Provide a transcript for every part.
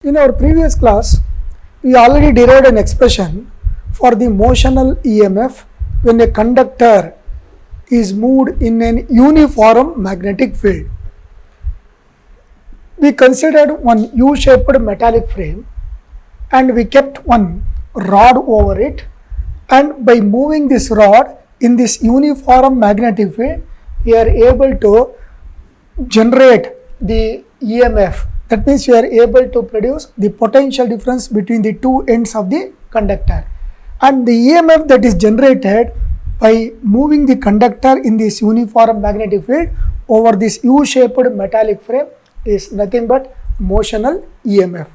In our previous class, we already derived an expression for the motional EMF when a conductor is moved in an uniform magnetic field. We considered one U-shaped metallic frame and we kept one rod over it, and by moving this rod in this uniform magnetic field, we are able to generate the EMF. That means we are able to produce the potential difference between the two ends of the conductor, and the EMF that is generated by moving the conductor in this uniform magnetic field over this U-shaped metallic frame is nothing but motional EMF.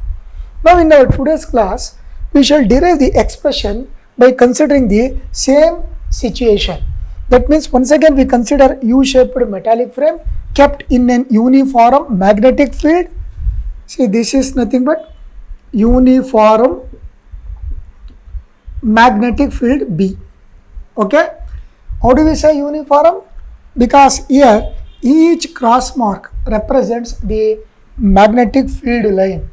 Now in our today's class, we shall derive the expression by considering the same situation. That means once again we consider U-shaped metallic frame kept in an uniform magnetic field. See, this is nothing but uniform magnetic field B. Okay, how do we say uniform? Because here each cross mark represents the magnetic field line,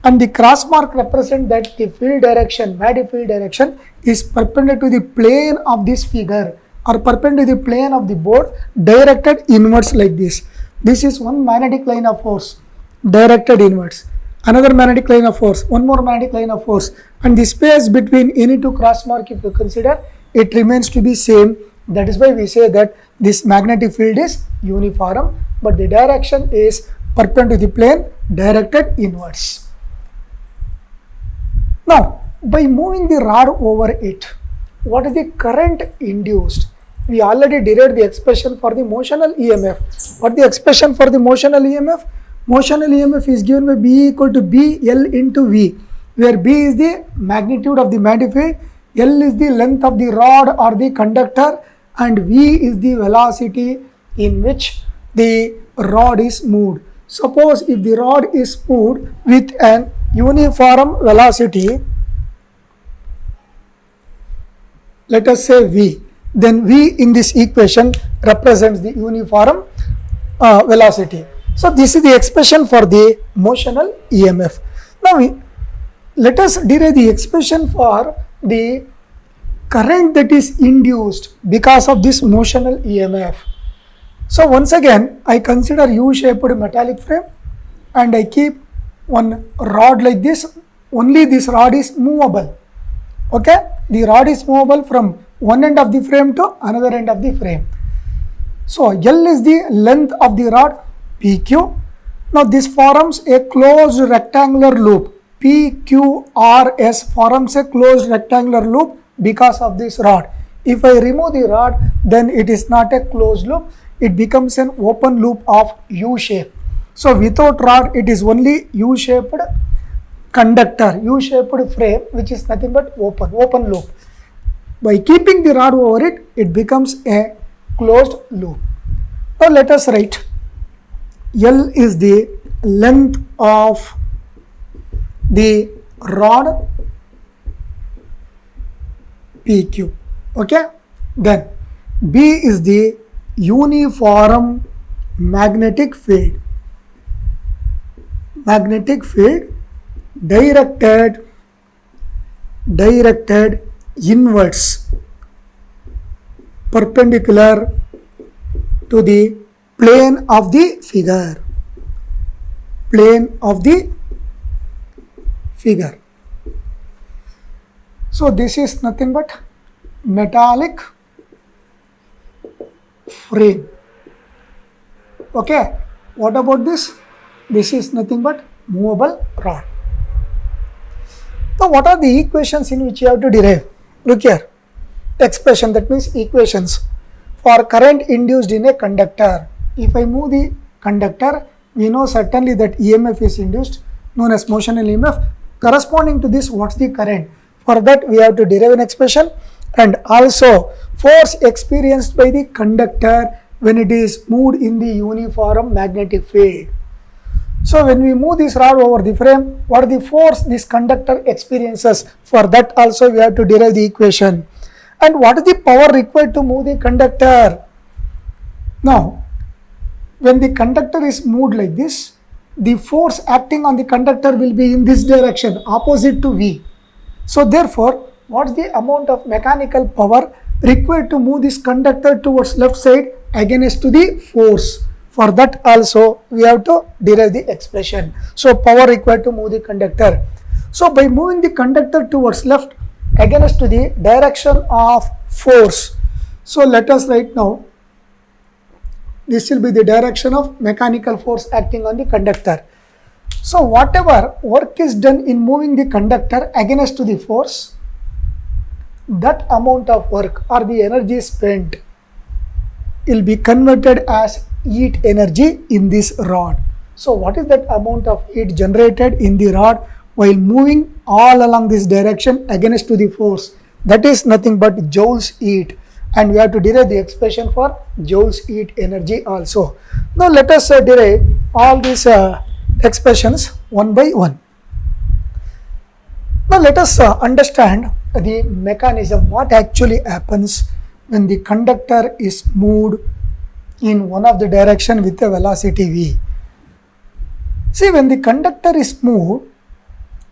and the cross mark represents that the field direction, magnetic field direction, is perpendicular to the plane of this figure or perpendicular to the plane of the board, directed inwards like this. This is one magnetic line of force directed inwards, another magnetic line of force, one more magnetic line of force, and the space between any two cross mark, if you consider, it remains to be same. That is why we say that this magnetic field is uniform, but the direction is perpendicular to the plane directed inwards. Now, by moving the rod over it, what is the current induced? We already derived the expression for the motional EMF. What is the expression for the motional EMF? Motional EMF is given by B equal to BL into V, where B is the magnitude of the magnetic field, L is the length of the rod or the conductor, and V is the velocity in which the rod is moved. Suppose if the rod is moved with an uniform velocity, let us say V, then V in this equation represents the uniform velocity. So this is the expression for the motional EMF. Now let us derive the expression for the current that is induced because of this motional EMF. So once again I consider U-shaped metallic frame and I keep one rod like this. Only this rod is movable. Okay, the rod is movable from one end of the frame to another end of the frame. So L is the length of the rod, PQ. Now this forms a closed rectangular loop. PQRS forms a closed rectangular loop because of this rod. If I remove the rod, then it is not a closed loop, it becomes an open loop of U shape. So without rod, it is only U-shaped conductor, U-shaped frame, which is nothing but open loop. By keeping the rod over it, it becomes a closed loop. Now let us write L is the length of the rod PQ. Okay, then B is the uniform magnetic field directed inwards, perpendicular to the plane of the figure. So this is nothing but metallic frame. Okay, what about this? This is nothing but movable rod. Now what are the equations in which you have to derive? Look here, expression, that means equations for current induced in a conductor. If I move the conductor, we know certainly that EMF is induced, known as motional EMF. Corresponding to this, what's the current? For that we have to derive an expression, and also force experienced by the conductor when it is moved in the uniform magnetic field. So when we move this rod over the frame, what is the force this conductor experiences? For that also we have to derive the equation. And what is the power required to move the conductor? Now when the conductor is moved like this, the force acting on the conductor will be in this direction, opposite to V. So therefore, what's the amount of mechanical power required to move this conductor towards left side against to the force? For that also we have to derive the expression. So power required to move the conductor. So by moving the conductor towards left against to the direction of force. So let us write now, this will be the direction of mechanical force acting on the conductor. So whatever work is done in moving the conductor against to the force, that amount of work or the energy spent will be converted as heat energy in this rod. So what is that amount of heat generated in the rod while moving all along this direction against to the force? That is nothing but joules heat, and we have to derive the expression for joules heat energy also. Now let us derive all these expressions one by one. Now let us understand the mechanism, what actually happens when the conductor is moved in one of the direction with a velocity v. See, when the conductor is moved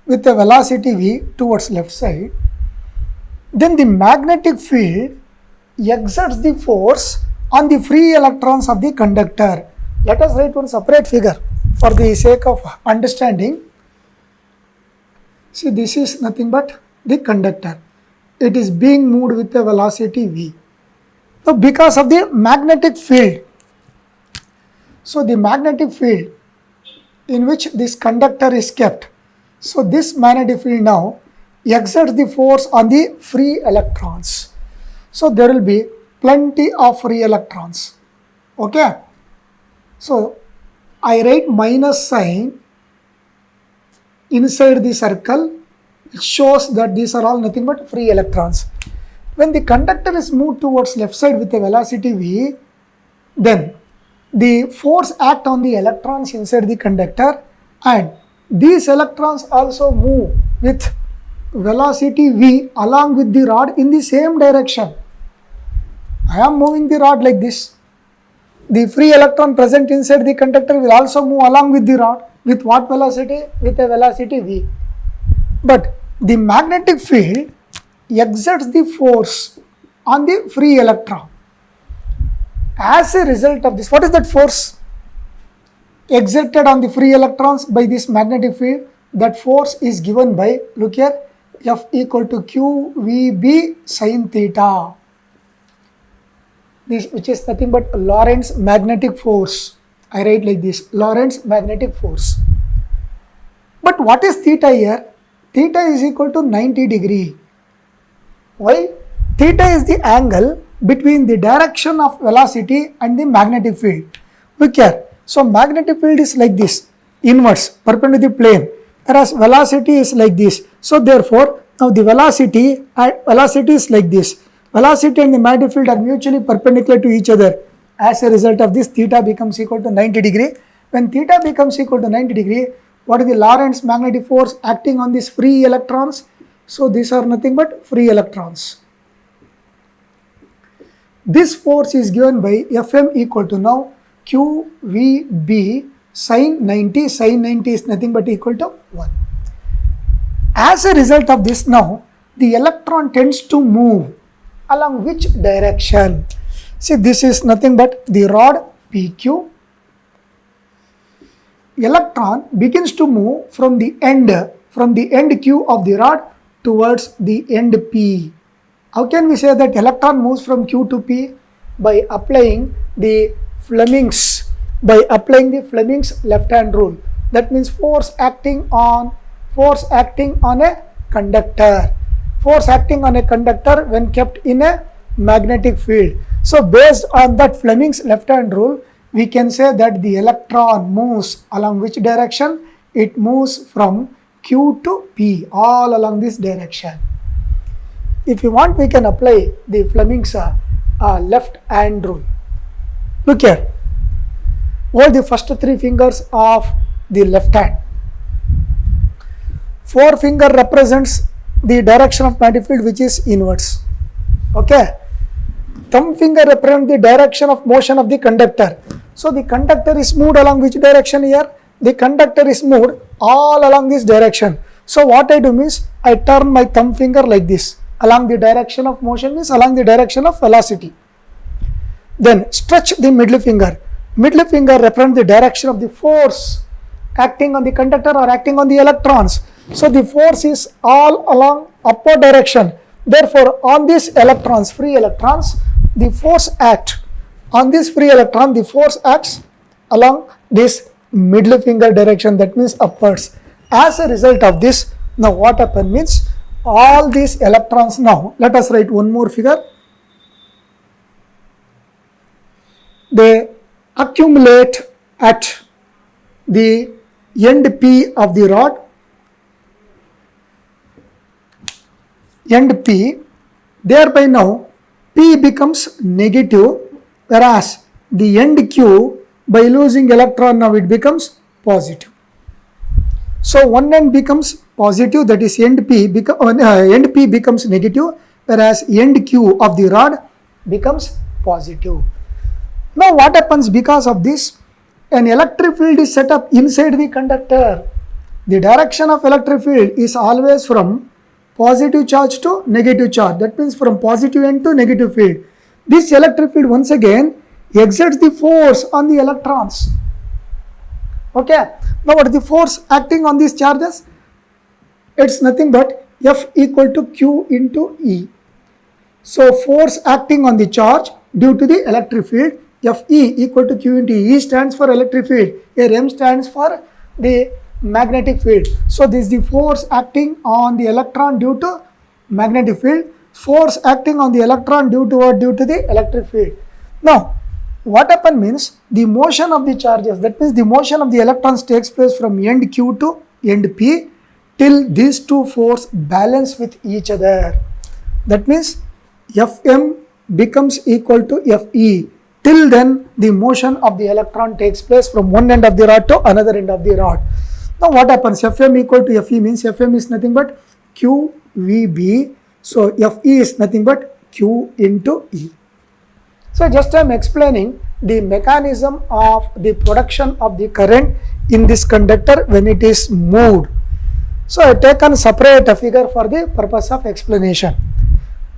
with a velocity v towards left side, then the magnetic field exerts the force on the free electrons of the conductor. Let us write one separate figure for the sake of understanding. See, this is nothing but the conductor. It is being moved with a velocity v. Now, because of the magnetic field, so the magnetic field in which this conductor is kept, so this magnetic field now exerts the force on the free electrons. So there will be plenty of free electrons. Okay. So I write minus sign inside the circle. It shows that these are all nothing but free electrons. When the conductor is moved towards left side with a velocity v, then the force act on the electrons inside the conductor, and these electrons also move with velocity v along with the rod in the same direction. I am moving the rod like this. The free electron present inside the conductor will also move along with the rod. With what velocity? With a velocity v. But the magnetic field exerts the force on the free electron. As a result of this, what is that force exerted on the free electrons by this magnetic field? That force is given by, look here, F equal to QVB sin theta. This, which is nothing but Lorentz magnetic force. I write like this, Lorentz magnetic force. But what is theta here? Theta is equal to 90 degree. Why? Theta is the angle between the direction of velocity and the magnetic field. Look here. So magnetic field is like this, inverse, perpendicular to the plane, whereas velocity is like this. So therefore, now the velocity is like this. Velocity and the magnetic field are mutually perpendicular to each other. As a result of this, theta becomes equal to 90 degree. When theta becomes equal to 90 degree, what is the Lorentz magnetic force acting on these free electrons? So these are nothing but free electrons. This force is given by Fm equal to now QVB sin 90. Sin 90 is nothing but equal to 1. As a result of this, now the electron tends to move along which direction? See, this is nothing but the rod PQ. Electron begins to move from the end Q of the rod towards the end P. How can we say that electron moves from Q to P? By applying the Fleming's left hand rule. That means force acting on a conductor. Force acting on a conductor when kept in a magnetic field. So based on that Fleming's left hand rule, we can say that the electron moves along which direction? It moves from Q to P, all along this direction. If you want, we can apply the Fleming's left hand rule. Look here. Hold the first 3 fingers of the left hand. Forefinger represents the direction of magnetic field, which is inwards. Okay. Thumb finger represents the direction of motion of the conductor. So the conductor is moved along which direction here? the conductor is moved all along this direction. So what I do means I turn my thumb finger like this, along the direction of motion means along the direction of velocity. Then stretch the middle finger. Middle finger represents the direction of the force acting on the conductor or acting on the electrons. So the force is all along upward direction. Therefore, on these electrons, free electrons, the force acts. On this free electron, the force acts along this middle finger direction, that means upwards. As a result of this, now what happens means all these electrons, now let us write one more figure. They accumulate at the end P of the rod, end P, thereby now P becomes negative, whereas the end Q, by losing electron, now it becomes positive. So one end becomes positive, that is end P becomes negative, whereas end Q of the rod becomes positive. Now what happens because of this? An electric field is set up inside the conductor. The direction of electric field is always from positive charge to negative charge. That means from positive end to negative field. This electric field once again exerts the force on the electrons. Okay. Now what is the force acting on these charges? It's nothing but F equal to Q into E. So force acting on the charge due to the electric field, Fe equal to Q into E. E stands for electric field, here M stands for the magnetic field. So this is the force acting on the electron due to magnetic field, force acting on the electron due to what? Due to the electric field. Now what happens means the motion of the charges, that means the motion of the electrons takes place from end Q to end P till these two forces balance with each other. That means Fm becomes equal to Fe. Till then the motion of the electron takes place from one end of the rod to another end of the rod. Now what happens? Fm equal to Fe means Fm is nothing but QVB. So Fe is nothing but Q into E. So just I am explaining the mechanism of the production of the current in this conductor when it is moved. So I have taken separate a figure for the purpose of explanation.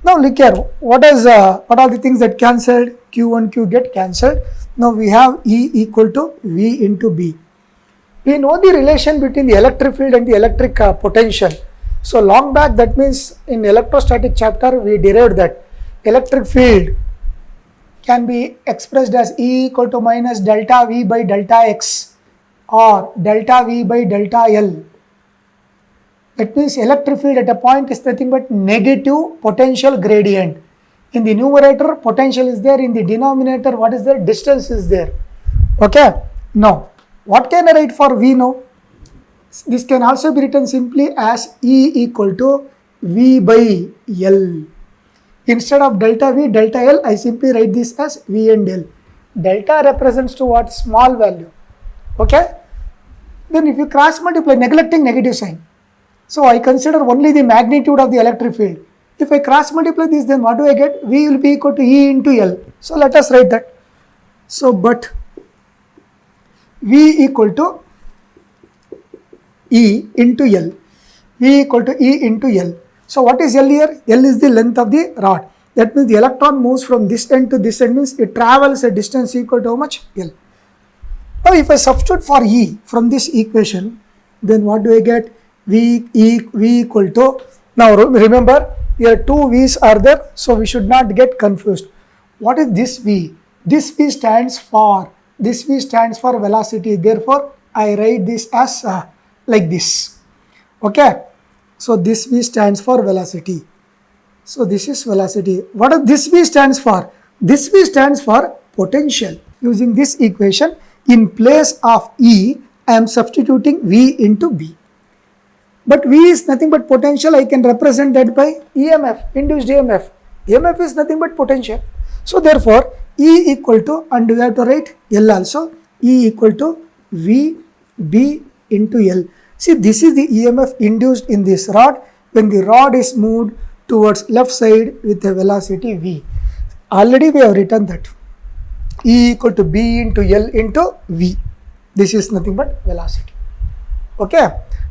Now look here, what are the things that cancelled? Q1, Q get cancelled. Now we have E equal to V into B. We know the relation between the electric field and the electric potential. So long back, that means in electrostatic chapter we derived that electric field can be expressed as E equal to minus delta V by delta X or delta V by delta L. That means electric field at a point is nothing but negative potential gradient. In the numerator, potential is there. In the denominator, what is there? Distance is there. Okay. Now, what can I write for V now? This can also be written simply as E equal to V by L. Instead of delta V, delta L, I simply write this as V and L. Delta represents to what? Small value. Okay. Then if you cross multiply, neglecting negative sign. So I consider only the magnitude of the electric field. If I cross multiply this, then what do I get? V will be equal to E into L. So let us write that. So but V equal to E into L. V equal to E into L. So what is L here? L is the length of the rod. That means the electron moves from this end to this end, means it travels a distance equal to how much? L. Now if I substitute for E from this equation, then what do I get? V equal to, now remember here two V's are there, so we should not get confused. What is this V? This V stands for velocity. Therefore I write this as like this. Okay. So this V stands for velocity. So this is velocity. What does this V stands for? This V stands for potential. Using this equation, in place of E, I am substituting V into B. But V is nothing but potential. I can represent that by EMF, induced EMF. EMF is nothing but potential. So therefore, E equal to, and we have to write L also, E equal to VB into L. See, this is the EMF induced in this rod when the rod is moved towards left side with a velocity V. Already we have written that. E equal to B into L into V. This is nothing but velocity. Okay.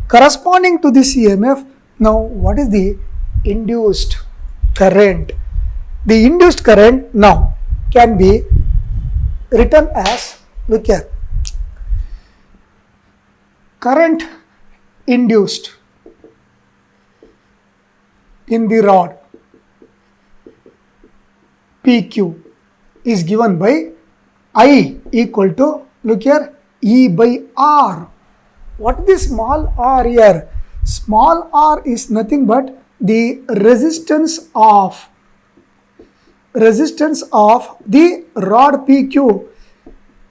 Corresponding to this EMF, now what is the induced current? The induced current now can be written as, look here, current induced in the rod PQ is given by I equal to, look here, E by R. What is the small r here? Small r is nothing but the resistance of the rod PQ.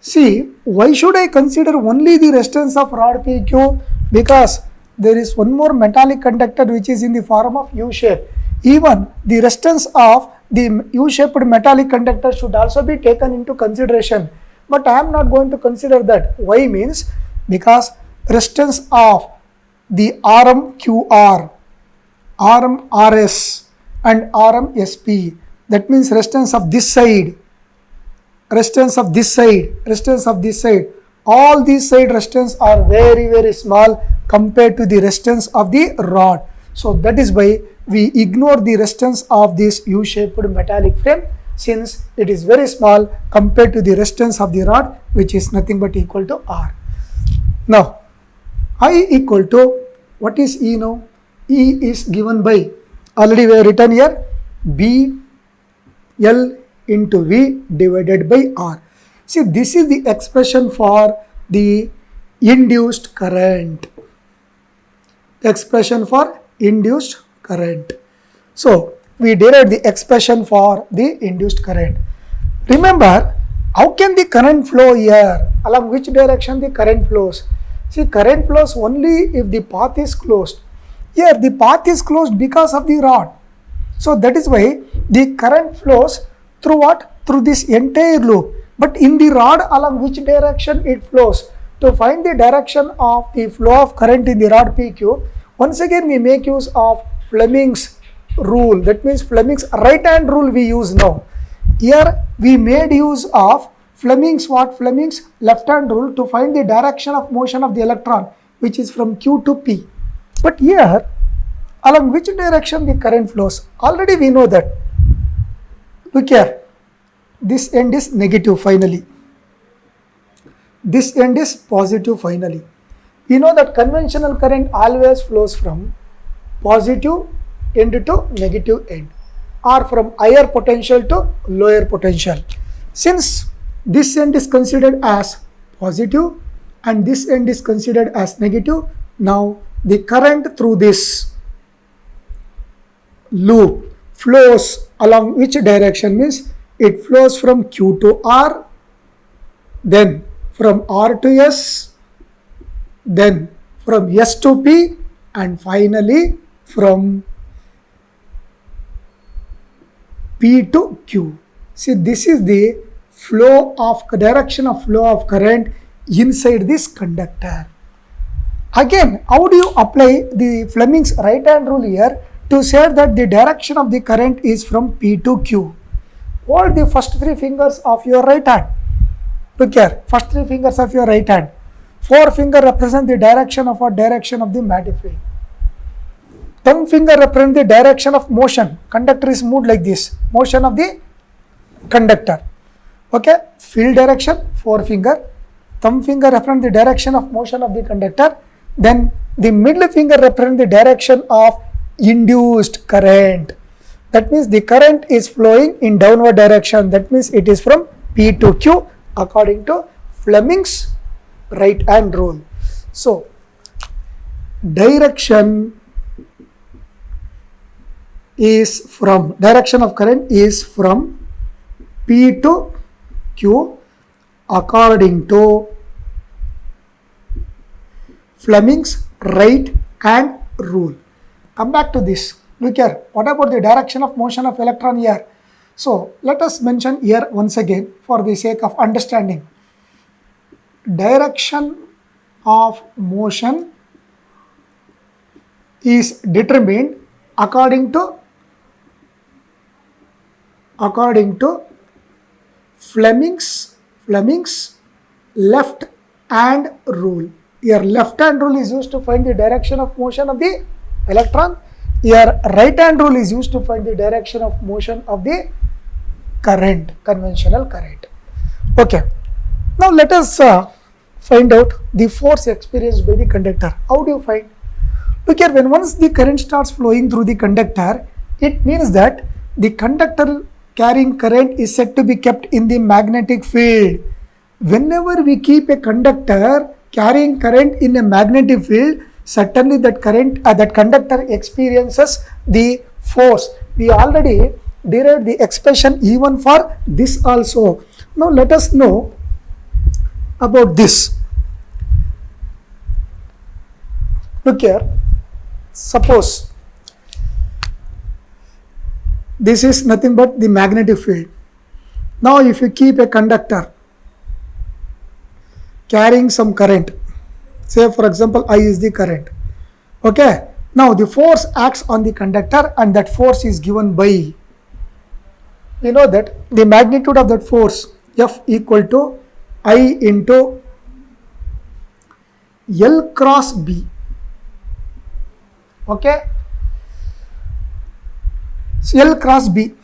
See, why should I consider only the resistance of rod PQ? Because there is one more metallic conductor which is in the form of U shape. Even the resistance of the U-shaped metallic conductor should also be taken into consideration. But I am not going to consider that. Why means? Because resistance of the RMQR, RMRS and RMSP, that means resistance of this side, resistance of this side, resistance of this side, all these side resistance are very, very small compared to the resistance of the rod. So that is why we ignore the resistance of this U-shaped metallic frame, since it is very small compared to the resistance of the rod, which is nothing but equal to R. Now, I equal to, what is E now? E is given by, already we have written here, B L into V divided by R. See, this is the expression for the induced current. Expression for induced current. So, we derived the expression for the induced current. Remember, how can the current flow here? Along which direction the current flows? See, current flows only if the path is closed. Here, the path is closed because of the rod. So, that is why the current flows through what? Through this entire loop. But in the rod, along which direction it flows? To find the direction of the flow of current in the rod PQ, once again we make use of Fleming's rule. That means Fleming's right hand rule we use now. Here we made use of Fleming's what? Fleming's left hand rule to find the direction of motion of the electron, which is from Q to P. But here, along which direction the current flows? Already we know that. Look here, this end is negative finally. This end is positive finally. We know that conventional current always flows from positive end to negative end, or from higher potential to lower potential. Since this end is considered as positive and this end is considered as negative, now the current through this loop flows along which direction? Means it flows from Q to R, then from R to S, then from S to P, and finally from P to Q. See, this is the flow of direction of flow of current inside this conductor. Again, how do you apply the Fleming's right hand rule here to say that the direction of the current is from P to Q? Hold the first three fingers of your right hand. Look here, first three fingers of your right hand. Four finger represent the direction of the magnetic field. Thumb finger represent the direction of motion. Conductor is moved like this. Motion of the conductor. Okay, field direction, four finger. Thumb finger represent the direction of motion of the conductor. Then the middle finger represent the direction of induced current. That means the current is flowing in downward direction. That means it is from P to Q according to Fleming's right hand rule. So, direction of current is from P to Q according to Fleming's right hand rule. Come back to this. Look here, what about the direction of motion of electron here? So, let us mention here once again for the sake of understanding. Direction of motion is determined according to Fleming's left and rule. Your left hand rule is used to find the direction of motion of the electron. Your right hand rule is used to find the direction of motion of the current, conventional current. Okay. Now let us find out the force experienced by the conductor. How do you find? Look here, when once the current starts flowing through the conductor, it means that the conductor carrying current is said to be kept in the magnetic field. Whenever we keep a conductor carrying current in a magnetic field, certainly that conductor experiences the force. We already derived the expression even for this also. Now let us know about this. Look here, suppose this is nothing but the magnetic field. Now if you keep a conductor carrying some current, say for example I is the current, okay, now the force acts on the conductor and that force is given by, we know that the magnitude of that force F equal to I into L cross B, okay. So L cross B.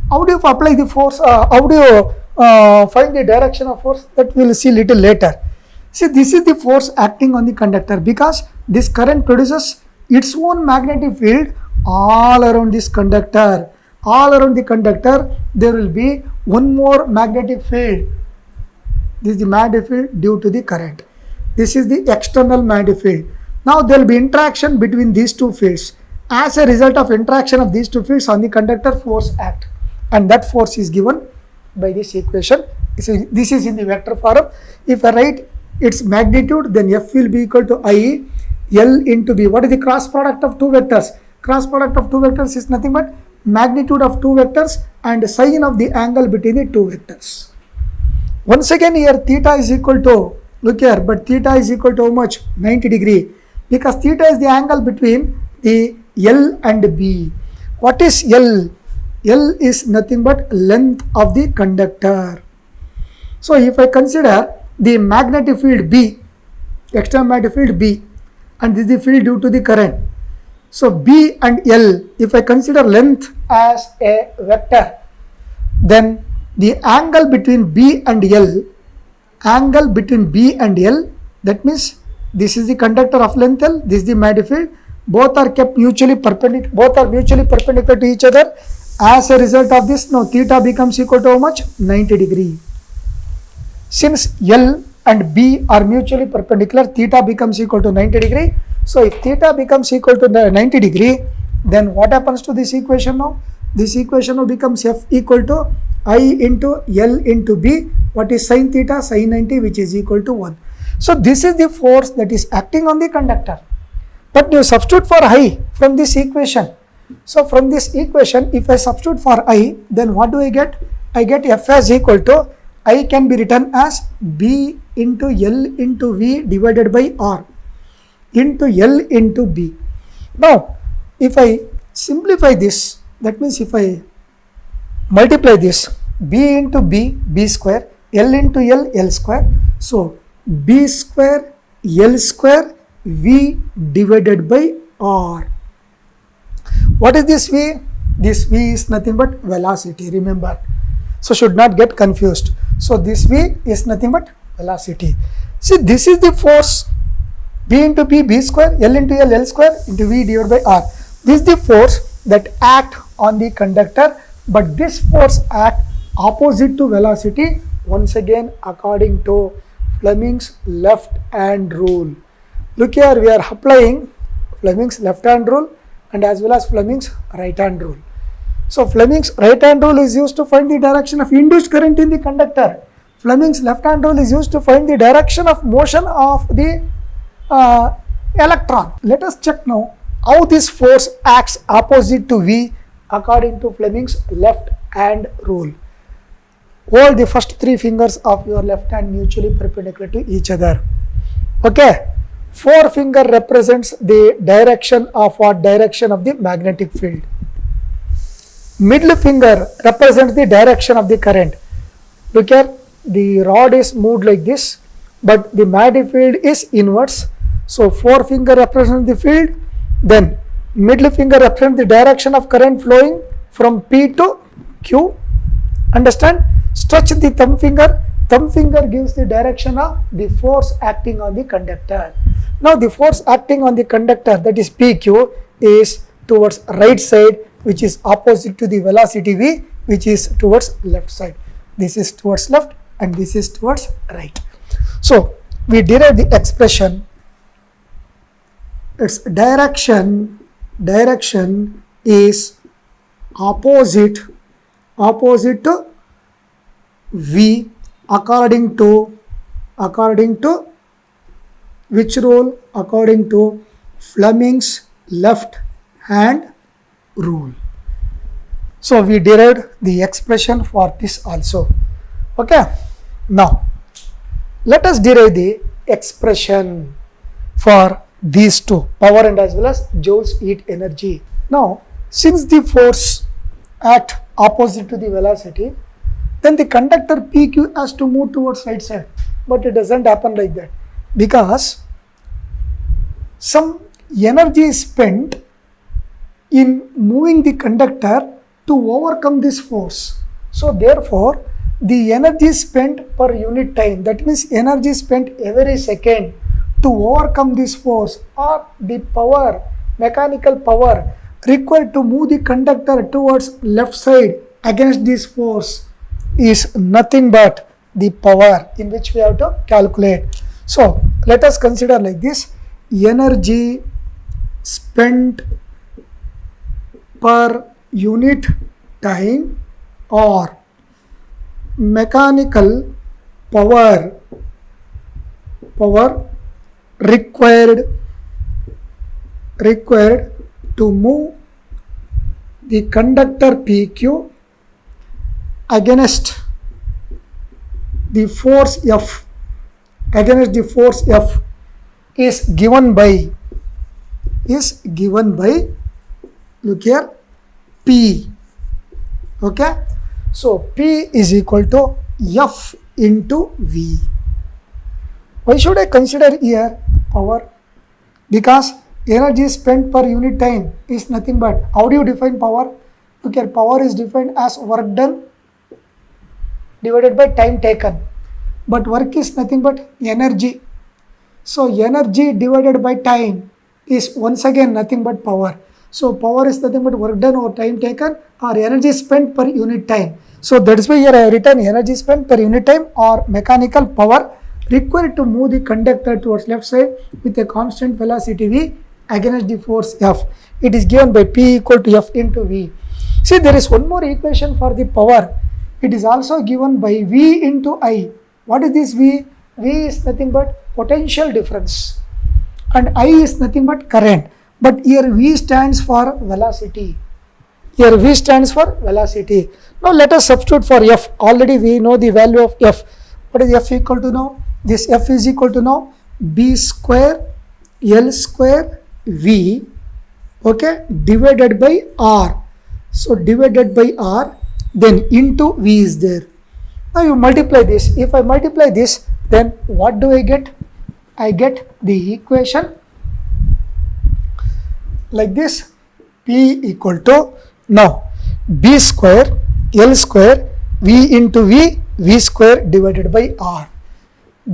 How do you apply the force? How do you find the direction of force? That we will see little later. See, this is the force acting on the conductor because this current produces its own magnetic field all around this conductor. All around the conductor, there will be one more magnetic field. This is the magnetic field due to the current. This is the external magnetic field. Now there will be interaction between these two fields. As a result of interaction of these two fields on the conductor, force act, and that force is given by this equation. This is in the vector form. If I write its magnitude, then F will be equal to I L into B. What is the cross product of two vectors? Cross product of two vectors is nothing but magnitude of two vectors and sine of the angle between the two vectors. Once again here theta is equal to, look here, but theta is equal to how much? 90 degree, because theta is the angle between the L and B. What is L? L is nothing but length of the conductor. So if I consider the magnetic field B, external magnetic field B, and this is the field due to the current. So B and L, if I consider length as a vector, then the angle between B and L, that means this is the conductor of length L, this is the magnetic field, both are kept mutually perpendicular to each other. As a result of this, now theta becomes equal to how much? 90 degree. Since L and B are mutually perpendicular, theta becomes equal to 90 degree. So if theta becomes equal to 90 degree, then what happens to this equation now? This equation now becomes F equal to I into L into B. What is sin theta? Sin 90, which is equal to 1. So this is the force that is acting on the conductor. But you substitute for I from this equation. So from this equation, if I substitute for I, then what do I get? I get F as equal to, I can be written as B into L into V divided by R into L into B. Now, if I simplify this, that means if I multiply this, B into B, B square, L into L, L square. So, B square, L square, V divided by R. What is this V? This V is nothing but velocity, remember. So, should not get confused. So, this V is nothing but velocity. See, this is the force. B into B, B square, L into L, L square into V divided by R. This is the force that act on the conductor, but this force act opposite to velocity, once again according to Fleming's left hand rule. Look here, we are applying Fleming's left hand rule and as well as Fleming's right hand rule. So Fleming's right hand rule is used to find the direction of induced current in the conductor. Fleming's left hand rule is used to find the direction of motion of the electron. Let us check now how this force acts opposite to V according to Fleming's left hand rule. Hold the first three fingers of your left hand mutually perpendicular to each other. Okay. Forefinger represents the direction of what? Direction of the magnetic field. Middle finger represents the direction of the current. Look here, the rod is moved like this. but the magnetic field is inverse. So forefinger represents the field, then middle finger represents the direction of current flowing from P to Q. Understand? Stretch the thumb finger. Thumb finger gives the direction of the force acting on the conductor. Now the force acting on the conductor, that is PQ, is towards right side, which is opposite to the velocity V, which is towards left side. This is towards left and this is towards right. So we derive the expression, its direction is opposite to V according to which rule? According to Fleming's left hand rule. So we derived the expression for this also. Okay. Now let us derive the expression for these two, power and as well as joules heat energy. Now since the force act opposite to the velocity, then the conductor PQ has to move towards right side, but it doesn't happen like that, because some energy is spent in moving the conductor to overcome this force. So therefore the energy spent per unit time, that means energy spent every second to overcome this force, or the power, mechanical power required to move the conductor towards left side against this force, is nothing but the power in which we have to calculate. So let us consider like this: energy spent per unit time, or mechanical power required to move the conductor PQ against the force F, is given by look here, P. Okay, so P is equal to F into V. Why should I consider here power? Because energy spent per unit time is nothing but, how do you define power? Look here, power is defined as work done divided by time taken, but work is nothing but energy. So energy divided by time is once again nothing but power. So power is nothing but work done or time taken or energy spent per unit time. So that is why here I have written energy spent per unit time or mechanical power required to move the conductor towards left side with a constant velocity V against the force F. It is given by P equal to F into V. See, there is one more equation for the power. It is also given by V into I. What is this V? V is nothing but potential difference and I is nothing but current. But here V stands for velocity. Here V stands for velocity. Now let us substitute for F. Already we know the value of F. What is F equal to now? This F is equal to now B square L square V, okay, divided by R. So divided by R, then into V is there. Now you multiply this. If I multiply this, then what do I get? I get the equation like this: P equal to now B square L square V into V, V square divided by R.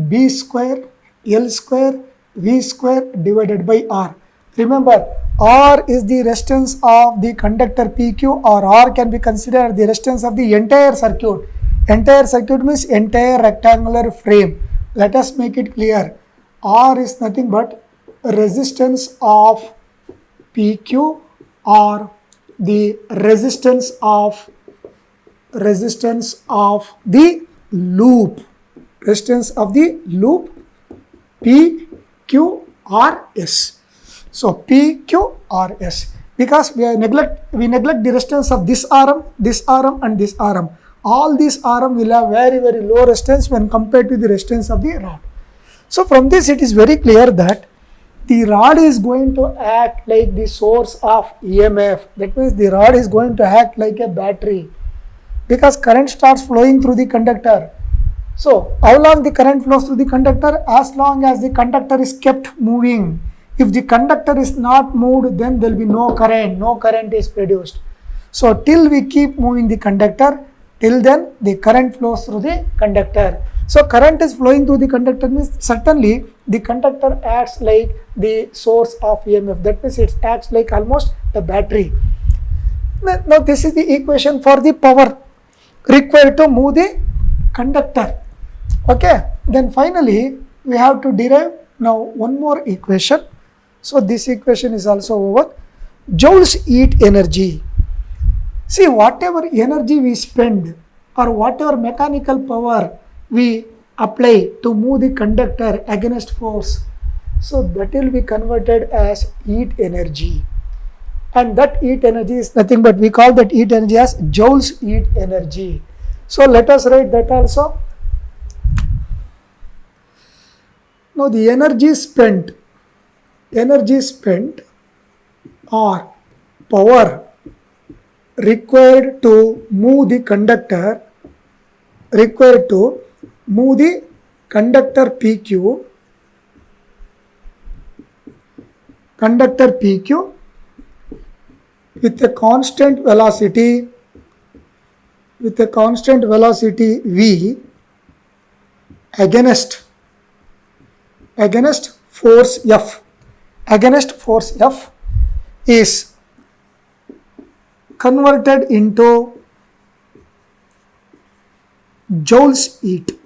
B square L square V square divided by R. Remember, R is the resistance of the conductor PQ, or R can be considered the resistance of the entire circuit. Entire circuit means entire rectangular frame. Let us make it clear. R is nothing but resistance of PQ, or the resistance of the loop. Resistance of the loop PQRS. So PQRS, because we neglect the resistance of this arm and this arm. All these arm will have very low resistance when compared to the resistance of the rod. So from this it is very clear that the rod is going to act like the source of EMF. That means the rod is going to act like a battery, because current starts flowing through the conductor. So how long the current flows through the conductor? As long as the conductor is kept moving. If the conductor is not moved, then there will be no current is produced. So till we keep moving the conductor, till then the current flows through the conductor. So current is flowing through the conductor means certainly the conductor acts like the source of EMF. That means it acts like almost a battery. Now this is the equation for the power required to move the conductor. Okay, then finally we have to derive now one more equation. So this equation is also over. Joules heat energy. See, whatever energy we spend or whatever mechanical power we apply to move the conductor against force, so that will be converted as heat energy. And that heat energy is nothing but we call that heat energy as Joules heat energy. So let us write that also. Now the energy spent or power required to move the conductor PQ with a constant velocity v against force F is converted into Joules heat,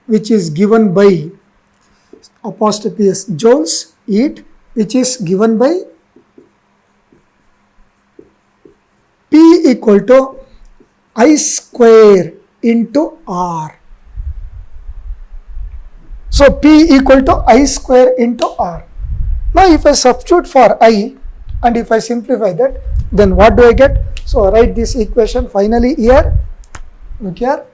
which is given by apostrophe S, Joules heat, which is given by P equal to I square into R. So P equal to I square into R. Now if I substitute for I and if I simplify that, then what do I get? So write this equation finally here. Look here.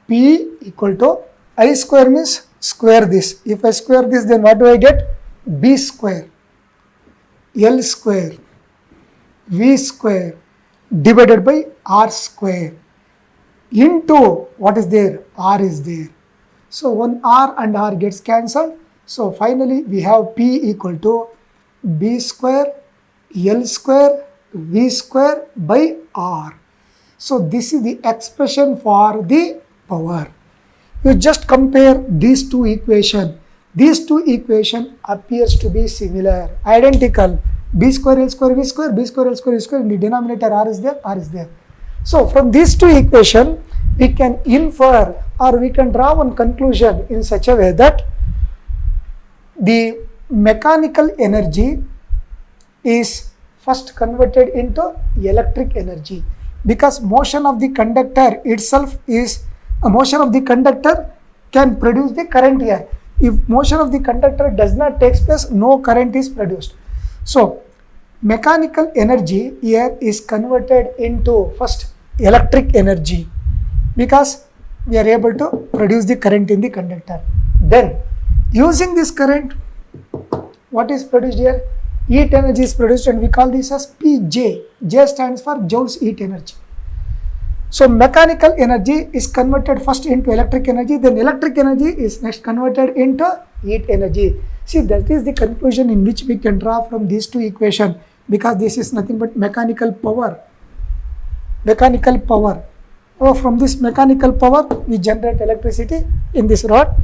P equal to I square means square this. If I square this, then what do I get? B square, L square, V square divided by R square into what is there? R is there. So one R and R gets cancelled. So finally we have P equal to B square, L square, V square by R. So this is the expression for the power. You just compare these two equations. These two equations appears to be similar, identical. B square, L square, V square, B square, L square, V square. In the denominator R is there, R is there. So from these two equations, we can infer or we can draw one conclusion in such a way that the mechanical energy is first converted into electric energy, because motion of the conductor itself is a motion of the conductor can produce the current here. If motion of the conductor does not take place, no current is produced. So mechanical energy here is converted into first electric energy, because we are able to produce the current in the conductor. Then using this current, what is produced here? Heat energy is produced, and we call this as PJ. J stands for Joules heat energy. So mechanical energy is converted first into electric energy, then electric energy is next converted into heat energy. See, that is the conclusion in which we can draw from these two equations, because this is nothing but mechanical power. So from this mechanical power, we generate electricity in this rod.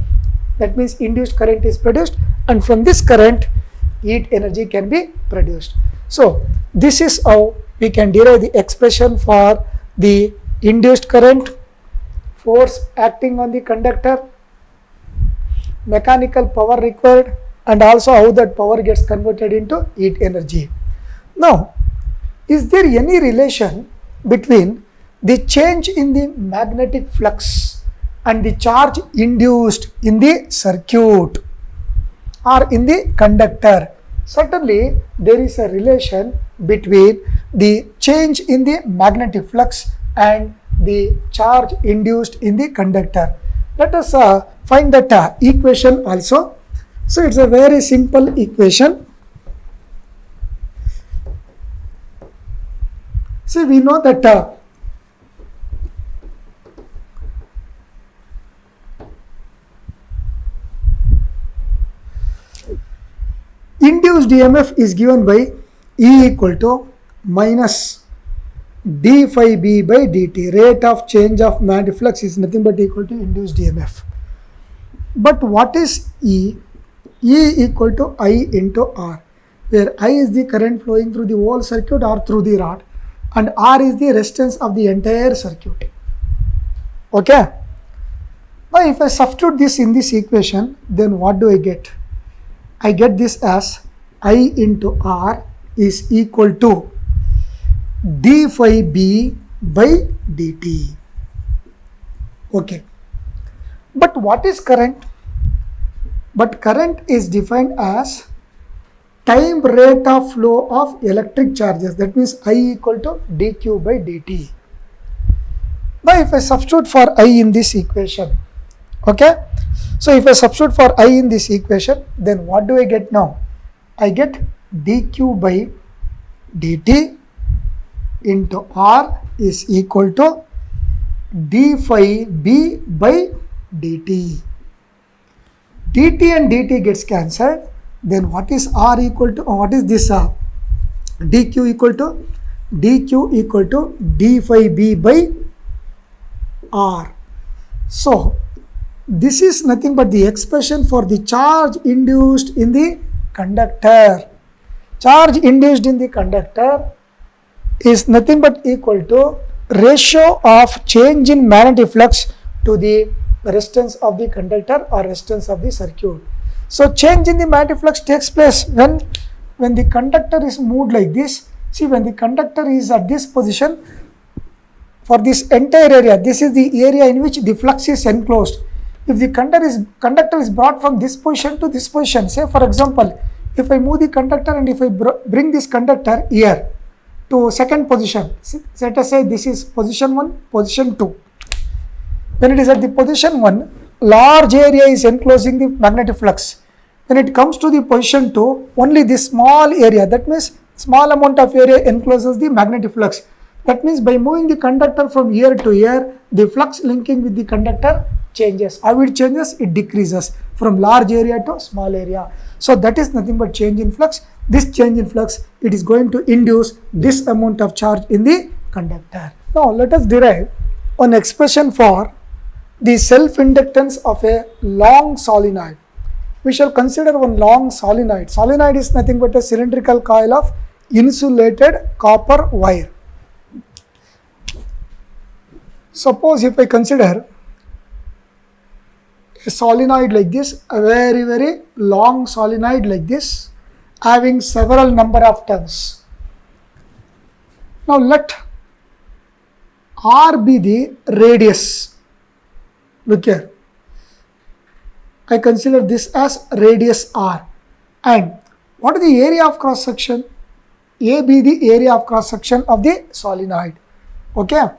That means induced current is produced, and from this current, heat energy can be produced. So this is how we can derive the expression for the induced current, force acting on the conductor, mechanical power required, and also how that power gets converted into heat energy. Now, is there any relation between the change in the magnetic flux and the charge induced in the circuit or in the conductor? Certainly, there is a relation between the change in the magnetic flux and the charge induced in the conductor. Let us find that equation also. So it's a very simple equation. See, we know that induced EMF is given by E equal to minus d phi b by dt. Rate of change of magnetic flux is nothing but equal to induced EMF. But what is E? E equal to I into R, where I is the current flowing through the whole circuit or through the rod, and R is the resistance of the entire circuit. Okay. Now if I substitute this in this equation, then what do I get? I get this as I into R is equal to d phi b by dt. Okay. But what is current? But current is defined as time rate of flow of electric charges. That means I equal to dq by dt. Now if I substitute for I in this equation, okay. So if I substitute for I in this equation, then what do I get now? I get dq by dt into R is equal to d phi b by dt. dt and dt gets cancelled. Then what is R equal to, what is this dq equal to? dq equal to d phi b by R. So this is nothing but the expression for the charge induced in the conductor. Charge induced in the conductor is nothing but equal to ratio of change in magnetic flux to the resistance of the conductor or resistance of the circuit. So change in the magnetic flux takes place when the conductor is moved like this. See, when the conductor is at this position, for this entire area, this is the area in which the flux is enclosed. If the conductor is brought from this position to this position, say for example, if I move the conductor and if I bring this conductor here to second position, let us say this is position 1, position 2. When it is at the position 1, large area is enclosing the magnetic flux. When it comes to the position 2, only this small area, that means small amount of area encloses the magnetic flux. That means by moving the conductor from here to here, the flux linking with the conductor changes. How it changes? It decreases from large area to small area. So that is nothing but change in flux. This change in flux, it is going to induce this amount of charge in the conductor. Now let us derive an expression for the self-inductance of a long solenoid. We shall consider one long solenoid. Solenoid is nothing but a cylindrical coil of insulated copper wire. Suppose if I consider a solenoid like this, a very long solenoid like this, having several number of turns. Now let R be the radius. Look here. I consider this as radius R. And what is the area of cross section? A be the area of cross section of the solenoid. Okay.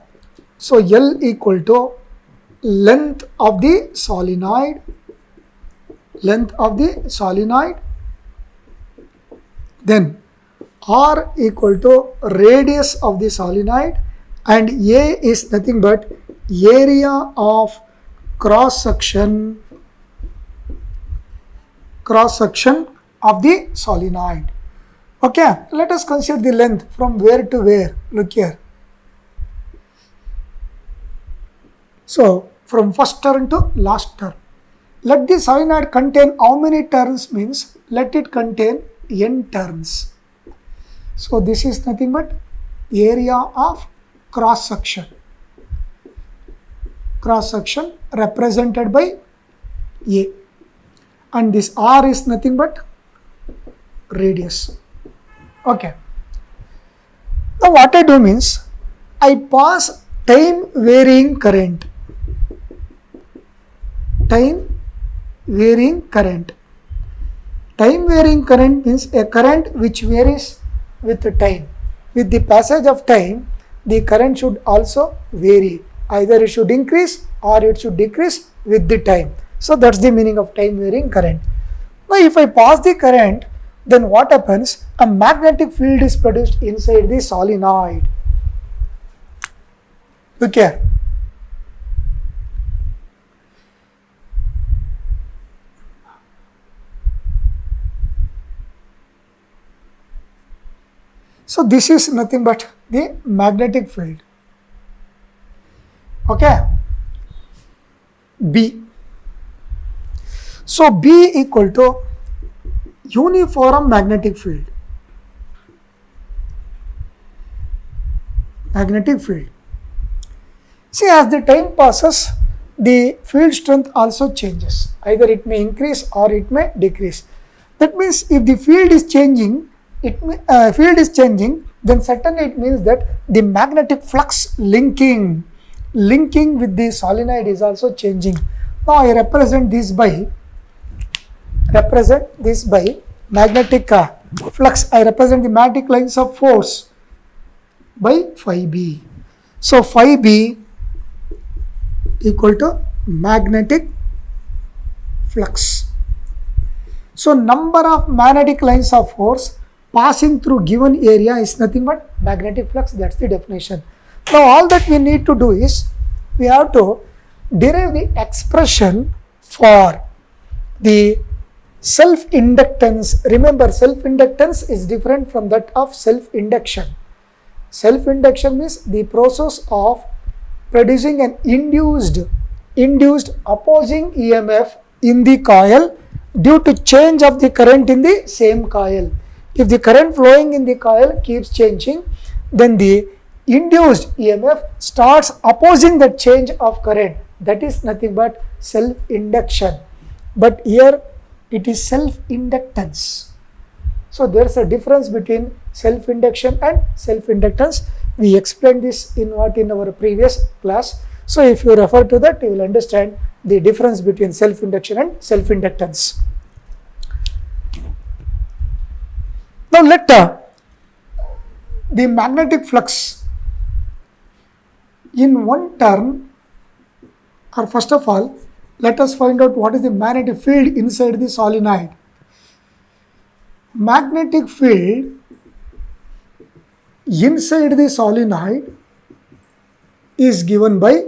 So L equal to length of the solenoid, then R equal to radius of the solenoid, and A is nothing but area of cross section of the solenoid. Okay, let us consider the length from where to where. Look here. So from first turn to last turn. Let the solenoid contain how many turns means let it contain n turns. So this is nothing but area of cross section represented by A, and this R is nothing but radius. Okay. Now what I do means I pass time varying current. Time varying current means a current which varies with the time. With the passage of time, the current should also vary. Either it should increase or it should decrease with the time. So that's the meaning of time varying current. Now if I pass the current, then what happens? A magnetic field is produced inside the solenoid. Look here. So this is nothing but the magnetic field. Okay. B. So B equal to uniform magnetic field. Magnetic field. See, as the time passes, the field strength also changes. Either it may increase or it may decrease. That means if the field is changing, then certainly it means that the magnetic flux linking with the solenoid is also changing. Now I represent this by magnetic flux. I represent the magnetic lines of force by phi b. So phi b equal to magnetic flux. So number of magnetic lines of force passing through given area is nothing but magnetic flux. That's the definition. Now all that we need to do is we have to derive the expression for the self-inductance. Remember, self-inductance is different from that of self-induction. Self-induction means the process of producing an induced opposing EMF in the coil due to change of the current in the same coil. If the current flowing in the coil keeps changing, then the induced EMF starts opposing the change of current. That is nothing but self-induction. But here it is self-inductance. So there is a difference between self-induction and self-inductance. We explained this in our previous class. So if you refer to that, you will understand the difference between self-induction and self-inductance. Now let the magnetic flux in one term, or first of all, let us find out what is the magnetic field inside the solenoid. Magnetic field inside the solenoid is given by,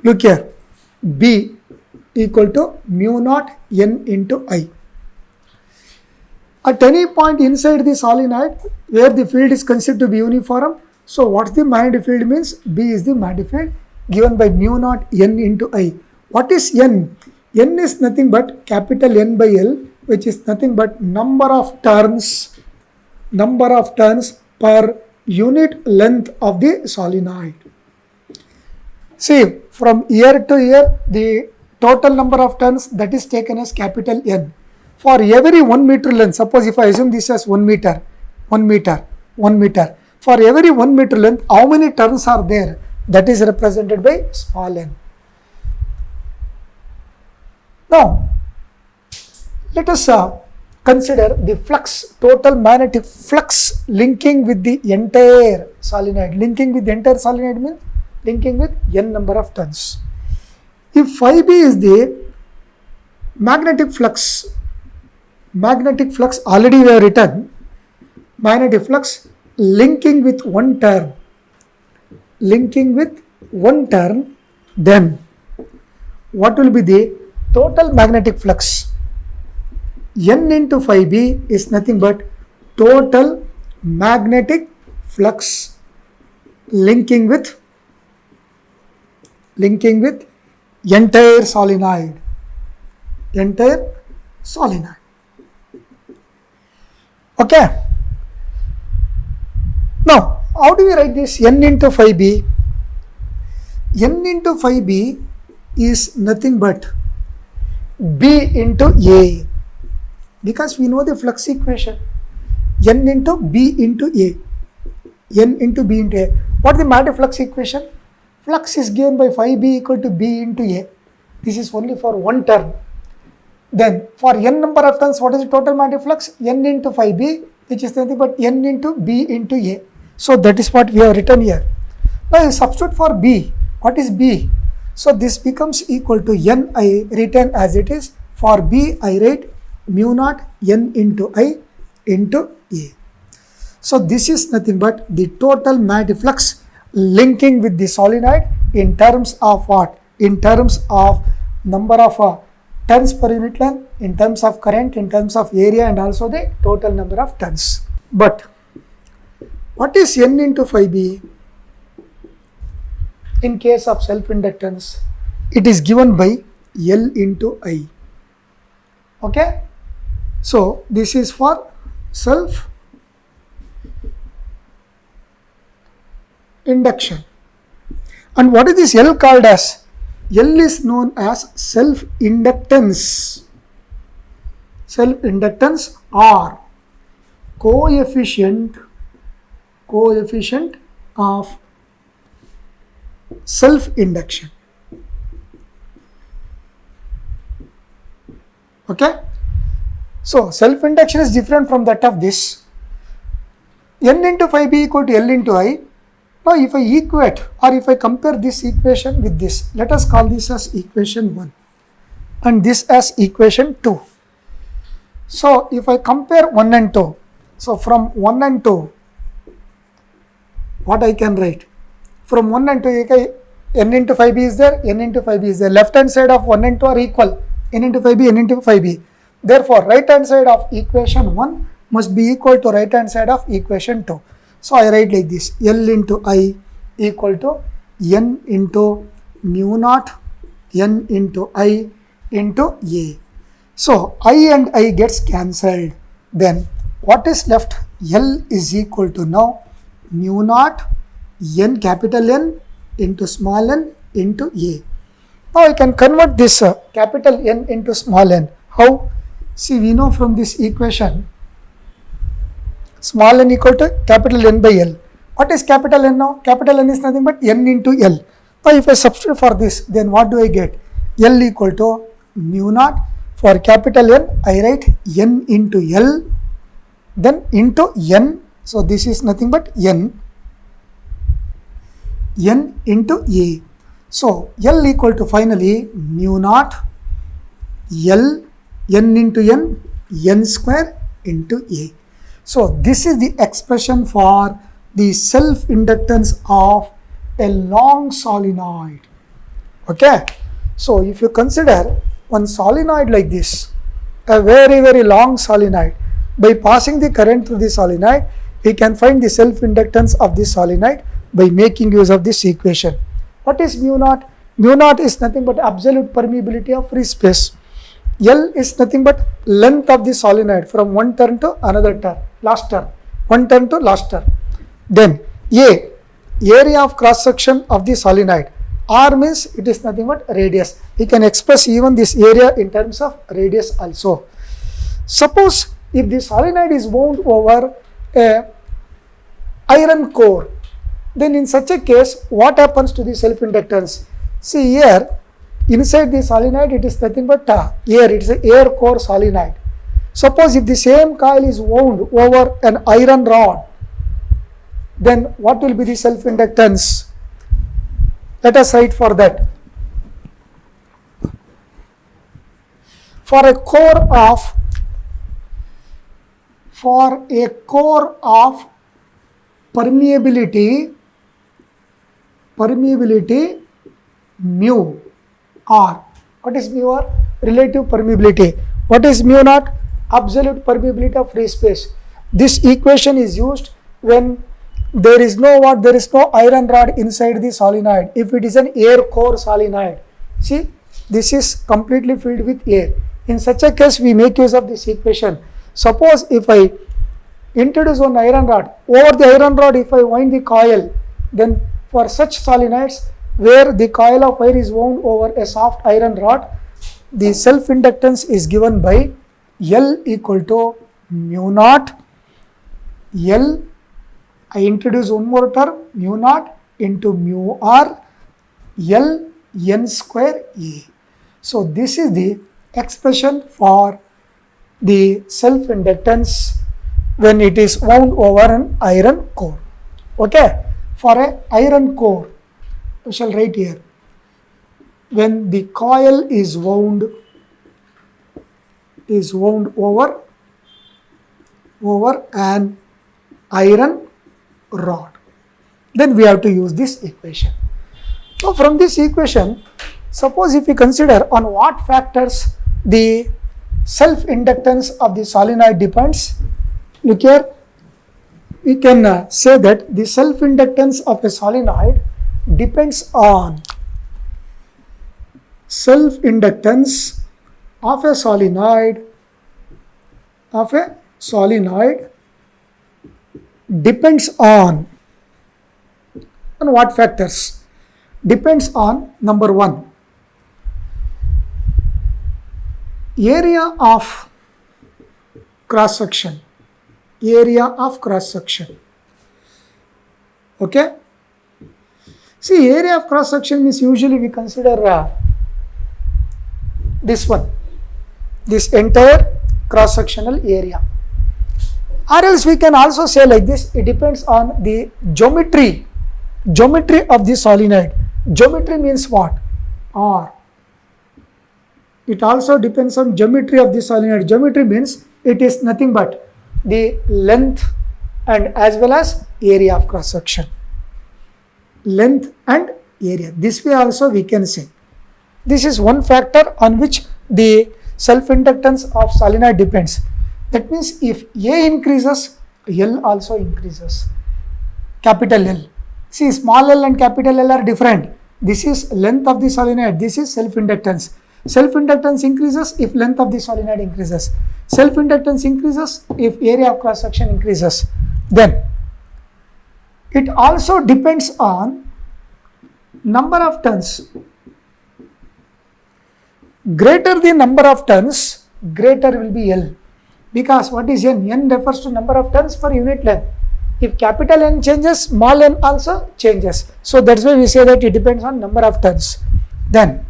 look here, B equal to mu naught N into I. At any point inside the solenoid where the field is considered to be uniform, so what is the magnetic field means? B is the magnetic field given by mu naught N into I. What is N? N is nothing but capital N by L, which is nothing but number of turns per unit length of the solenoid. See, from year to year, the total number of turns that is taken as capital N. For every 1 meter length, suppose if I assume this as 1 meter. For every 1 meter length, how many turns are there? That is represented by small n. Now, let us consider the flux, total magnetic flux linking with the entire solenoid. Linking with the entire solenoid means linking with n number of turns. If phi b is the magnetic flux already we have written, magnetic flux linking with one turn, then what will be the total magnetic flux? N into phi b is nothing but total magnetic flux linking with entire solenoid. Okay. Now, how do we write this? N into phi b. N into phi b is nothing but B into A, because we know the flux equation. N into B into A. N into B into A. What is the magnetic flux equation? Flux is given by phi b equal to B into A. This is only for one term. Then for n number of turns, what is the total magnetic flux? N into phi b, which is nothing but N into B into A. So that is what we have written here. Now you substitute for B. What is B? So this becomes equal to N I written as it is. For B I write mu naught N into I into A. So this is nothing but the total magnetic flux linking with the solenoid in terms of what? In terms of number of turns per unit length, in terms of current, in terms of area, and also the total number of turns. But what is N into phi b? In case of self-inductance, it is given by L into I. Okay? So, this is for self-induction. And what is this L called as? L is known as self-inductance. Self-inductance or coefficient of self-induction. Okay? So, self-induction is different from that of this. N into phi b equal to L into I. Now, if I equate or if I compare this equation with this, let us call this as equation 1 and this as equation 2. So, if I compare 1 and 2, so from 1 and 2, what I can write? From 1 and 2, N into phi b is there, N into phi b is there. Left hand side of 1 and 2 are equal, N into phi b, N into phi b. Therefore, right hand side of equation 1 must be equal to right hand side of equation 2. So, I write like this, L into I equal to N into mu naught, N into I into A. So, I and I gets cancelled. Then, what is left? L is equal to now mu naught N capital N into small n into A. Now, I can convert this capital N into small n. How? See, we know from this equation, small n equal to capital N by L. What is capital N now? Capital N is nothing but N into L. Now, if I substitute for this, then what do I get? L equal to mu naught. For capital N, I write N into L, then into N. So, this is nothing but N into A. So, L equal to finally mu naught L, N into N square into A. So, this is the expression for the self-inductance of a long solenoid. Okay. So, if you consider one solenoid like this, a very, very long solenoid, by passing the current through the solenoid, we can find the self-inductance of the solenoid by making use of this equation. What is mu naught? Mu naught is nothing but absolute permeability of free space. L is nothing but length of the solenoid from one turn to another turn, last turn, one turn to last turn. Then A, area of cross section of the solenoid. R means it is nothing but radius. We can express even this area in terms of radius also. Suppose if the solenoid is wound over a iron core, then in such a case, what happens to the self-inductance? See here, inside the solenoid, it is nothing but air. It is an air core solenoid. Suppose if the same coil is wound over an iron rod, then what will be the self-inductance? Let us write for that. For a core of permeability mu R. What is mu R? Relative permeability. What is mu naught? Absolute permeability of free space. This equation is used when there is no iron rod inside the solenoid. If it is an air core solenoid, see, this is completely filled with air. In such a case, we make use of this equation. Suppose if I introduce one iron rod, over the iron rod if I wind the coil, then for such solenoids where the coil of wire is wound over a soft iron rod, the self-inductance is given by L equal to mu naught L, I introduce one more term, mu naught into mu R L N square A. So, this is the expression for the self-inductance when it is wound over an iron core. Okay. For an iron core, we shall write here, when the coil is wound over an iron rod, then we have to use this equation. Now, from this equation, suppose if we consider on what factors the self-inductance of the solenoid depends? Look here, we can say that the self-inductance of a solenoid depends on self-inductance of a solenoid depends on what factors? Depends on number 1, area of cross section. Okay. See, area of cross section means usually we consider this one, this entire cross sectional area, or else we can also say like this, it depends on the geometry of the solenoid. Geometry means what? R. It also depends on geometry of the solenoid. Geometry means it is nothing but the length and as well as area of cross section. Length and area. This way also we can say. This is one factor on which the self-inductance of solenoid depends. That means if A increases, L also increases. Capital L. See, small l and capital L are different. This is length of the solenoid. This is self-inductance. Self-inductance increases if length of the solenoid increases. Self-inductance increases if area of cross section increases. Then it also depends on number of turns. Greater the number of turns, greater will be L. Because what is N? N refers to number of turns per unit length. If capital N changes, small n also changes. So that's why we say that it depends on number of turns. Then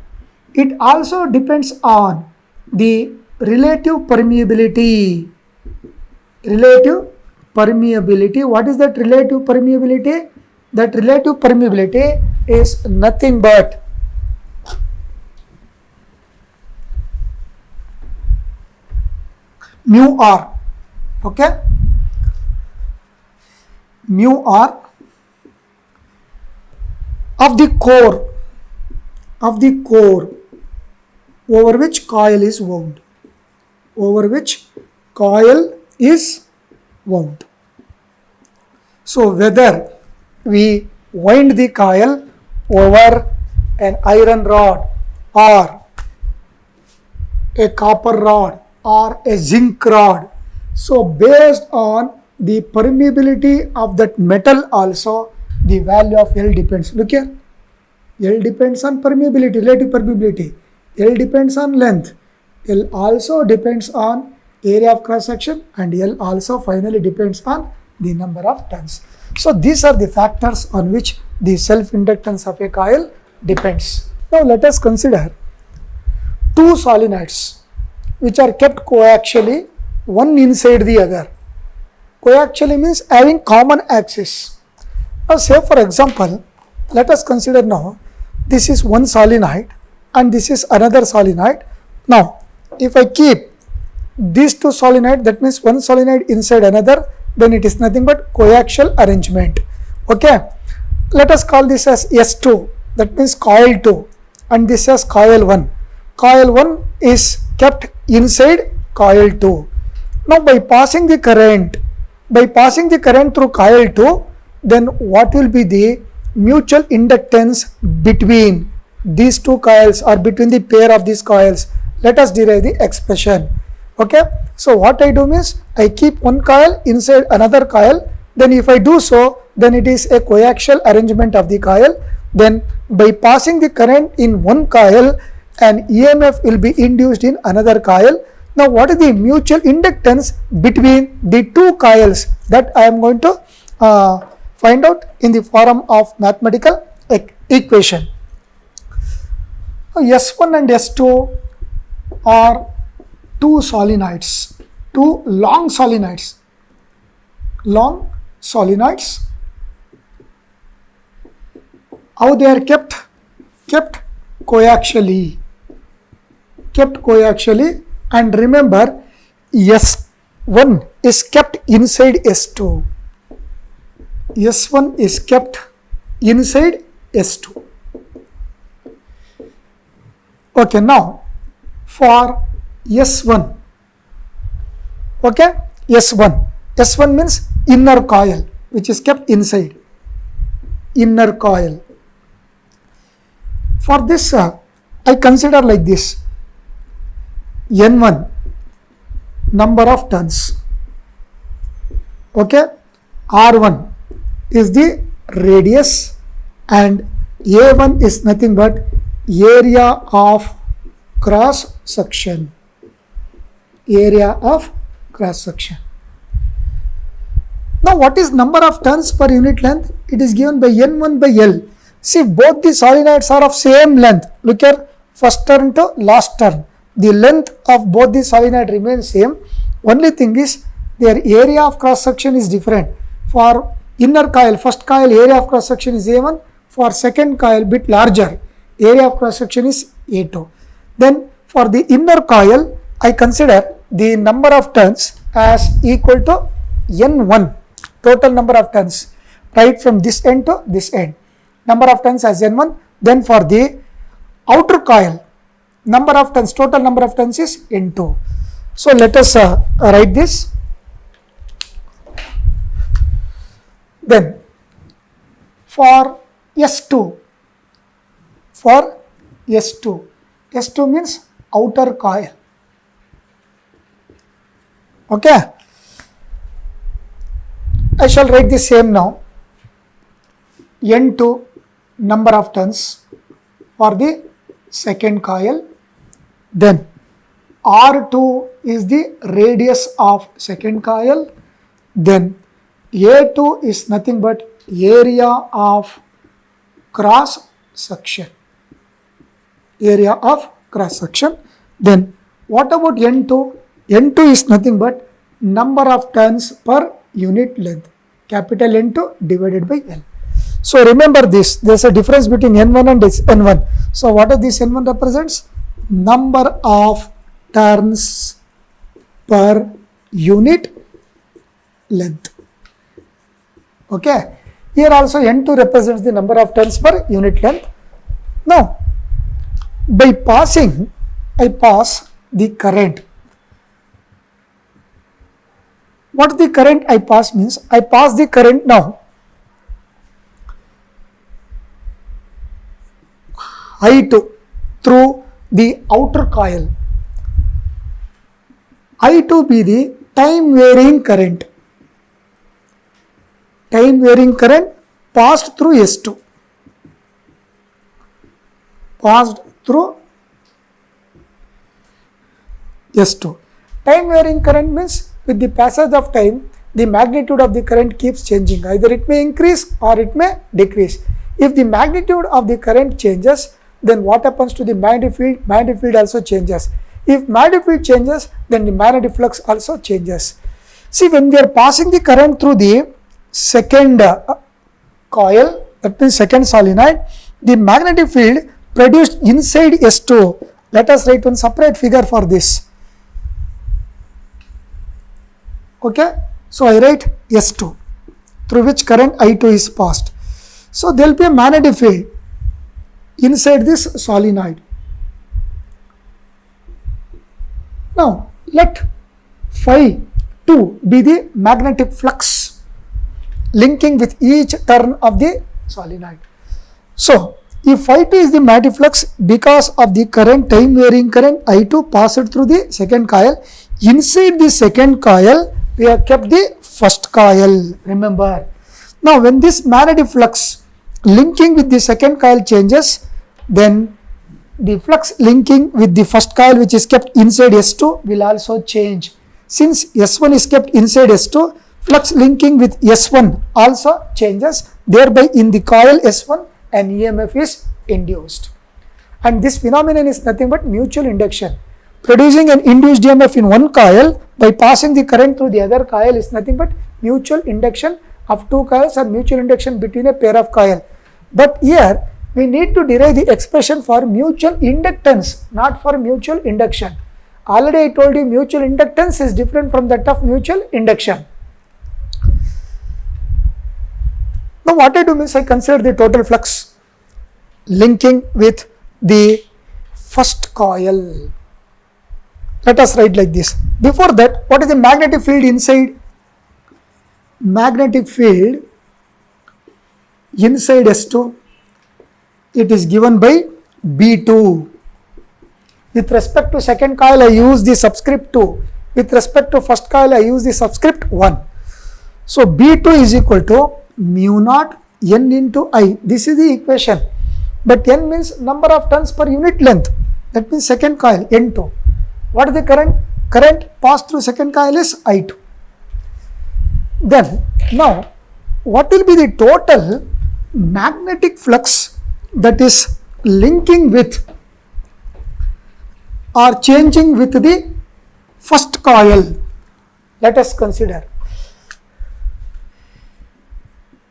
it also depends on the relative permeability. What is that relative permeability? That relative permeability is nothing but mu r. Okay? Mu r of the core over which coil is wound. So whether we wind the coil over an iron rod or a copper rod or a zinc rod, so based on the permeability of that metal also the value of L depends. Look here, L depends on permeability, relative permeability. L depends on length. L also depends on area of cross section, and L also finally depends on the number of turns. So these are the factors on which the self-inductance of a coil depends. Now let us consider two solenoids which are kept coaxially, one inside the other. Coaxially means having common axis. Now say for example, let us consider now this is one solenoid and this is another solenoid. Now if I keep these two solenoid, that means one solenoid inside another, then it is nothing but coaxial arrangement. Okay, let us call this as S2, that means coil 2, and this as coil 1. Coil 1 is kept inside coil 2. Now by passing the current through coil 2, then what will be the mutual inductance between these two coils or between the pair of these coils? Let us derive the expression. Okay, so what I do means I keep one coil inside another coil, then if I do so, then it is a coaxial arrangement of the coil. Then by passing the current in one coil, an EMF will be induced in another coil. Now what is the mutual inductance between the two coils? That I am going to find out in the form of mathematical equation. S1 and S2 are two solenoids, two long solenoids. How they are kept? Kept coaxially. And remember, S1 is kept inside S2. S1 is kept inside S2. Okay, now for S1. Okay, S1. S1 means inner coil, which is kept inside. Inner coil. For this, I consider like this: N1, number of turns. Okay, R1 is the radius, and A1 is nothing but area of cross section. Area of cross section. Now, what is number of turns per unit length? It is given by N1 by L. See, both the solenoids are of same length. Look here, first turn to last turn. The length of both the solenoid remains same. Only thing is their area of cross section is different. For inner coil, first coil area of cross section is A1. For second coil, bit larger, area of cross section is A2. Then for the inner coil, I consider the number of turns as equal to N1, total number of turns, right from this end to this end. Number of turns as N1. Then for the outer coil, number of turns, total number of turns is N2. So let us write this. Then for S2, S2 means outer coil. Okay, I shall write the same now. N2, number of turns for the second coil. Then R2 is the radius of second coil. Then A2 is nothing but area of cross section. Area of cross section. Then what about N2? N2 is nothing but number of turns per unit length. Capital N2 divided by L. So remember this, there is a difference between N1 and N1. So what does this N1 represents? Number of turns per unit length. Okay, here also N2 represents the number of turns per unit length. Now, by passing, I pass the current. What the current I pass means? I pass the current now. I2 through the outer coil. I2 be the time varying current. Time varying current passed through S2. Passed through S2. Time varying current means with the passage of time, the magnitude of the current keeps changing. Either it may increase or it may decrease. If the magnitude of the current changes, then what happens to the magnetic field? Magnetic field also changes. If magnetic field changes, then the magnetic flux also changes. See, when we are passing the current through the second coil, that means second solenoid, the magnetic field produced inside S2. Let us write one separate figure for this. Okay, so I write S2 through which current I2 is passed. So there will be a magnetic field inside this solenoid. Now let phi 2 be the magnetic flux linking with each turn of the solenoid. So if phi 2 is the magnetic flux, because of the current, time varying current I2 passed through the second coil, inside the second coil we have kept the first coil, remember. Now when this magnetic flux linking with the second coil changes, then the flux linking with the first coil which is kept inside S2 will also change. Since S1 is kept inside S2, flux linking with S1 also changes, thereby in the coil S1 an EMF is induced. And this phenomenon is nothing but mutual induction. Producing an induced EMF in one coil by passing the current through the other coil is nothing but mutual induction of two coils or mutual induction between a pair of coil. But here we need to derive the expression for mutual inductance, not for mutual induction. Already I told you mutual inductance is different from that of mutual induction. Now what I do means I consider the total flux linking with the first coil. Let us write like this. Before that, what is the magnetic field inside? Magnetic field inside S2, it is given by B2. With respect to second coil, I use the subscript 2. With respect to first coil, I use the subscript 1. So B2 is equal to mu naught N into I. This is the equation. But N means number of turns per unit length. That means second coil, N2. What is the current? Current passed through second coil is I2. Then, now, what will be the total magnetic flux that is linking with or changing with the first coil? Let us consider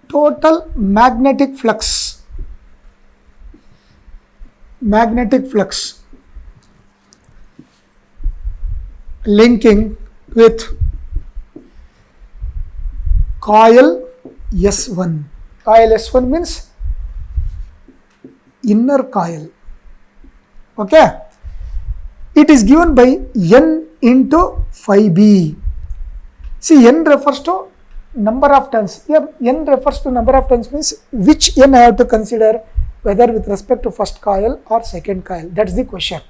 total magnetic flux linking with coil S1. Coil S1 means inner coil. Okay. It is given by N into phi B. See, N refers to number of turns. Here, N refers to number of turns means which N I have to consider, whether with respect to first coil or second coil. That is the question.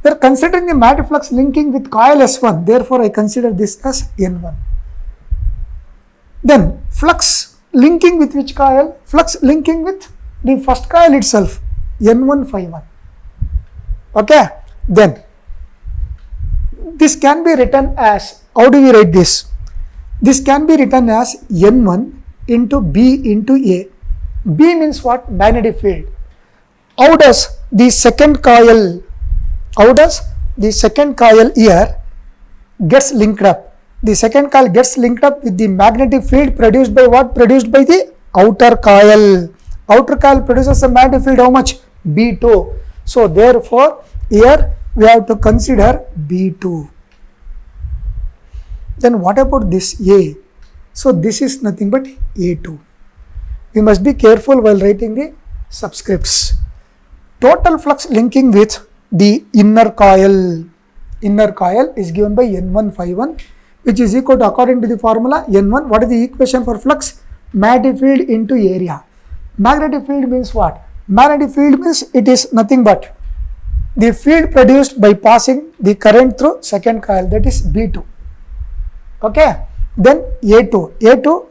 We are considering the magnetic flux linking with coil S1. Therefore, I consider this as N1. Then, flux linking with which coil? Flux linking with the first coil itself, N1 phi 1. Okay. Then, this can be written as, how do we write this? This can be written as N1 into B into A. B means what? Magnetic field. How does the second coil here gets linked up? The second coil gets linked up with the magnetic field produced by what? Produced by the outer coil. Outer coil produces a magnetic field how much? B2. So therefore, here we have to consider B2. Then what about this A? So this is nothing but A2. We must be careful while writing the subscripts. Total flux linking with the inner coil is given by N1 phi 1, which is equal to, according to the formula, N1. What is the equation for flux? Magnetic field into area. Magnetic field means what? Magnetic field means it is nothing but the field produced by passing the current through second coil, that is B2. Okay. Then A2. A2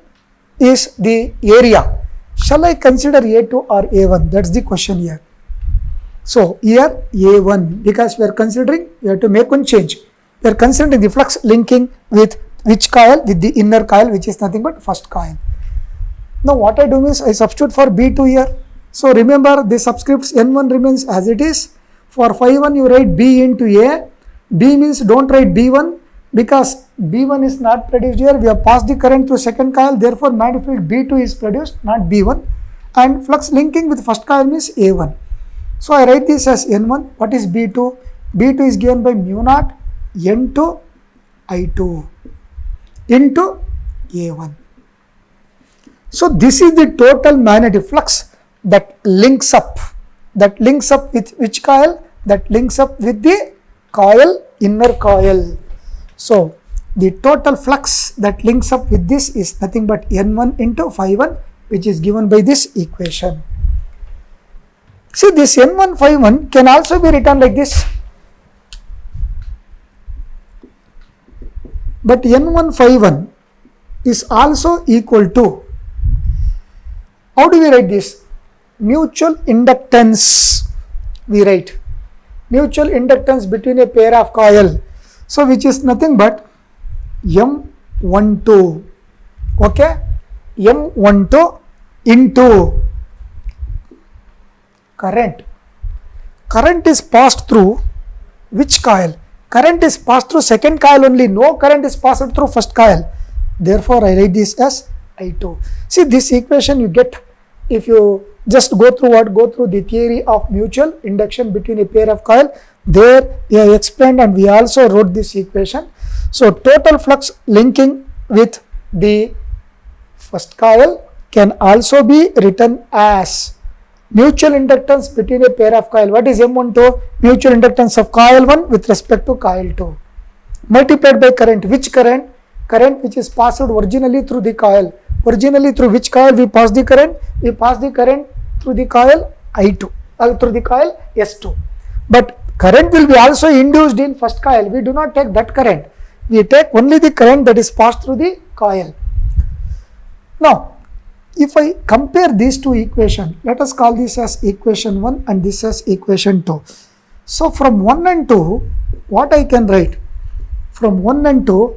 is the area. Shall I consider A2 or A1? That's the question here. So here A1, because we are considering, we have to make one change. We are considering the flux linking with which coil? With the inner coil, which is nothing but first coil. Now what I do is I substitute for B2 here. So remember, the subscripts N1 remains as it is. For phi 1 you write B into A. B means don't write B1 because B1 is not produced here. We have passed the current through second coil. Therefore, magnetic field B2 is produced, not B1. And flux linking with first coil means A1. So I write this as N1. What is B2? B2 is given by mu naught N2 I2 into A1. So this is the total magnetic flux that links up with which coil? That links up with the coil, inner coil. So the total flux that links up with this is nothing but N1 into phi 1, which is given by this equation. See, this N1 phi 1 can also be written like this. But N1 phi 1 is also equal to, how do we write this? Mutual inductance. We write mutual inductance between a pair of coil. So which is nothing but M12. Okay, M12 into current. Current is passed through which coil? Current is passed through second coil only. No current is passed through first coil. Therefore, I write this as I2. See, this equation you get if you just go through the theory of mutual induction between a pair of coil. There we have explained and we also wrote this equation. So total flux linking with the first coil can also be written as mutual inductance between a pair of coil. What is M12? Mutual inductance of coil 1 with respect to coil 2. Multiplied by current. Which current? Current which is passed originally through the coil. Originally through which coil we pass the current? We pass the current through the coil I2, through the coil S2. But current will be also induced in first coil. We do not take that current. We take only the current that is passed through the coil. Now, if I compare these two equations, let us call this as equation 1 and this as equation 2. So, from 1 and 2, what I can write? From 1 and 2,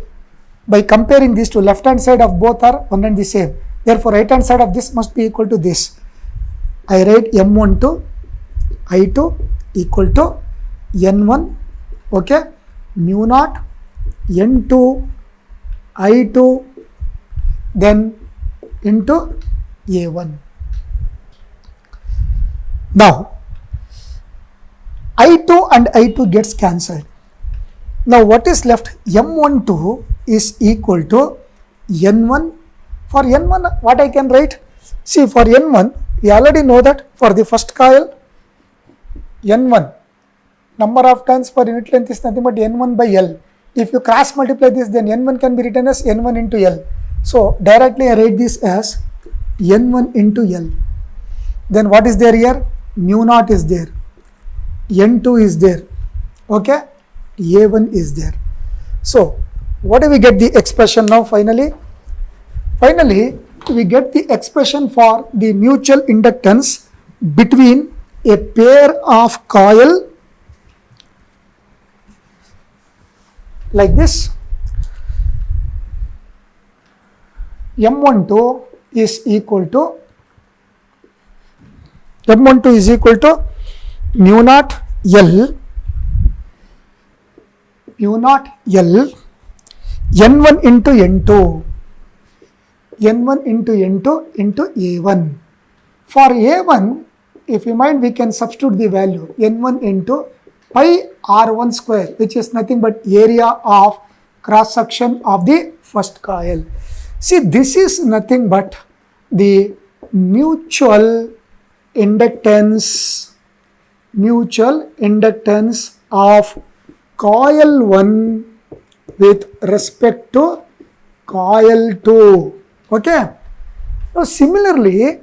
by comparing these two, left hand side of both are one and the same. Therefore, right hand side of this must be equal to this. I write M12 I2 equal to N1, okay, mu naught N2 I2 then into A1. Now, I2 and I2 gets cancelled. Now, what is left? M12 is equal to N1. For N1, what I can write? See, for N1, we already know that for the first coil, N1, number of turns per unit length is nothing but N1 by L. If you cross multiply this, then N1 can be written as N1 into L. So, directly I write this as N1 into L. Then what is there here? Mu naught is there. N2 is there. Okay? A1 is there. So, what do we get the expression now finally? Finally, we get the expression for the mutual inductance between a pair of coil like this. M12 is equal to mu naught L N1 into N2 into A1. For A1, if you mind, we can substitute the value N1 into pi R1 square, which is nothing but area of cross section of the first coil. See, this is nothing but the mutual inductance of coil 1 with respect to coil 2. Okay. Now, similarly,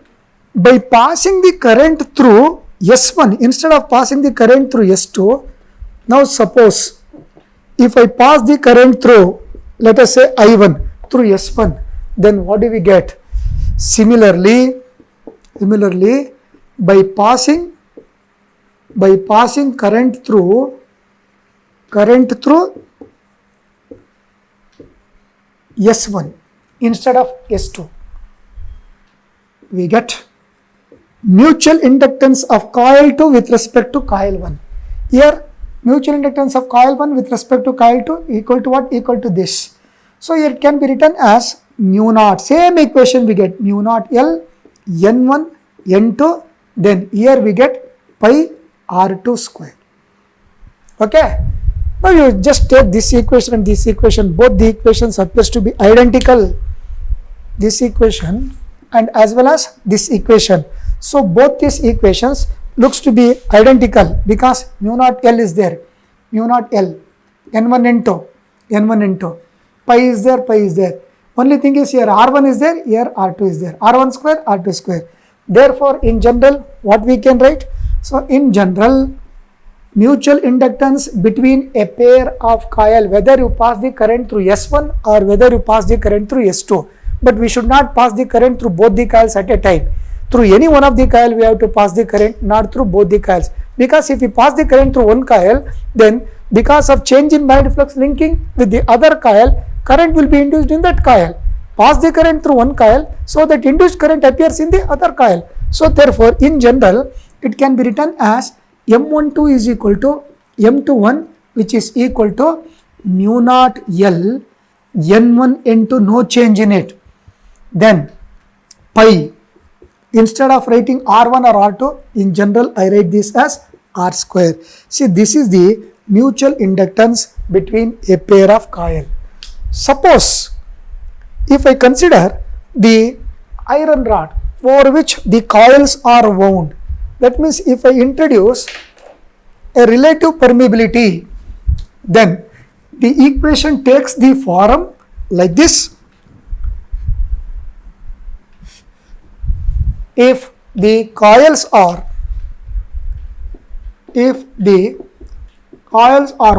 by passing the current through S1 instead of passing the current through S2, now suppose if I pass the current through, let us say I1 through S1, then what do we get? Similarly, by passing current through S1 instead of S2, we get mutual inductance of coil 2 with respect to coil 1. Here, mutual inductance of coil 1 with respect to coil 2 equal to what? Equal to this. So, here it can be written as mu naught. Same equation we get mu naught L N1 N2. Then here we get pi R2 square. Okay. Now, you just take this equation and this equation. Both the equations appears to be identical. This equation and as well as this equation. So, both these equations looks to be identical because mu naught L is there. Mu naught L N1 N2 pi is there. Only thing is here R1 is there, here R2 is there. R1 square, R2 square. Therefore, in general, what we can write? So, in general, mutual inductance between a pair of coil, whether you pass the current through S1 or whether you pass the current through S2. But we should not pass the current through both the coils at a time. Through any one of the coil, we have to pass the current, not through both the coils. Because if we pass the current through one coil, then because of change in magnetic flux linking with the other coil, current will be induced in that coil. Pass the current through one coil, so that induced current appears in the other coil. So, therefore, in general, it can be written as M12 is equal to M21, which is equal to mu naught L N1 into no change in it. Then pi, instead of writing R1 or R2, in general I write this as R square. See, this is the mutual inductance between a pair of coil. Suppose if I consider the iron rod for which the coils are wound, That means if I introduce a relative permeability, then the equation takes the form like this. If the coils are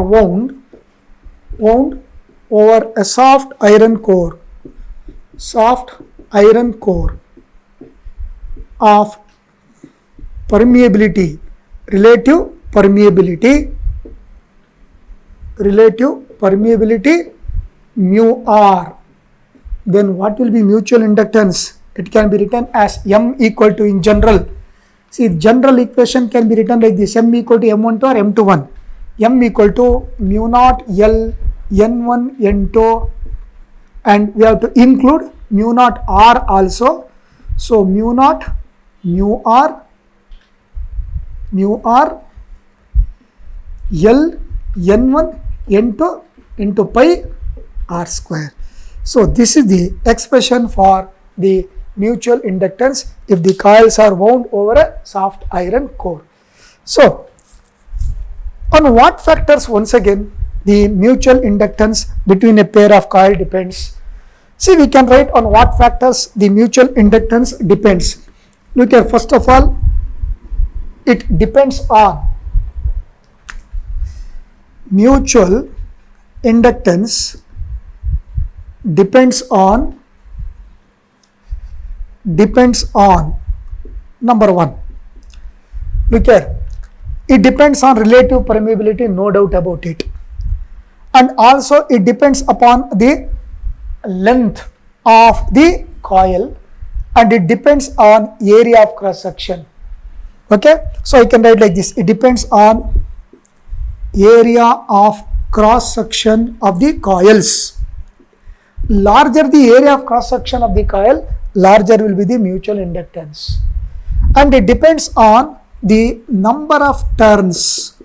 wound over a soft iron core of permeability, relative permeability mu r, then what will be mutual inductance? It can be written as M equal to, in general, see, general equation can be written like this: M equal to M12 or M21. M equal to mu naught L N1 N2, and we have to include mu naught R also. So mu naught mu R L N1 N2 into pi R square. So this is the expression for the mutual inductance if the coils are wound over a soft iron core. So on what factors, once again, the mutual inductance between a pair of coil depends? See, we can write on what factors the mutual inductance depends. Look here, first of all, it depends on mutual inductance depends on number one. Look here, it depends on relative permeability, no doubt about it, and also it depends upon the length of the coil, and it depends on area of cross section. Okay, so I can write like this: it depends on area of cross section of the coils. Larger the area of cross section of the coil, larger will be the mutual inductance, and it depends on the number of turns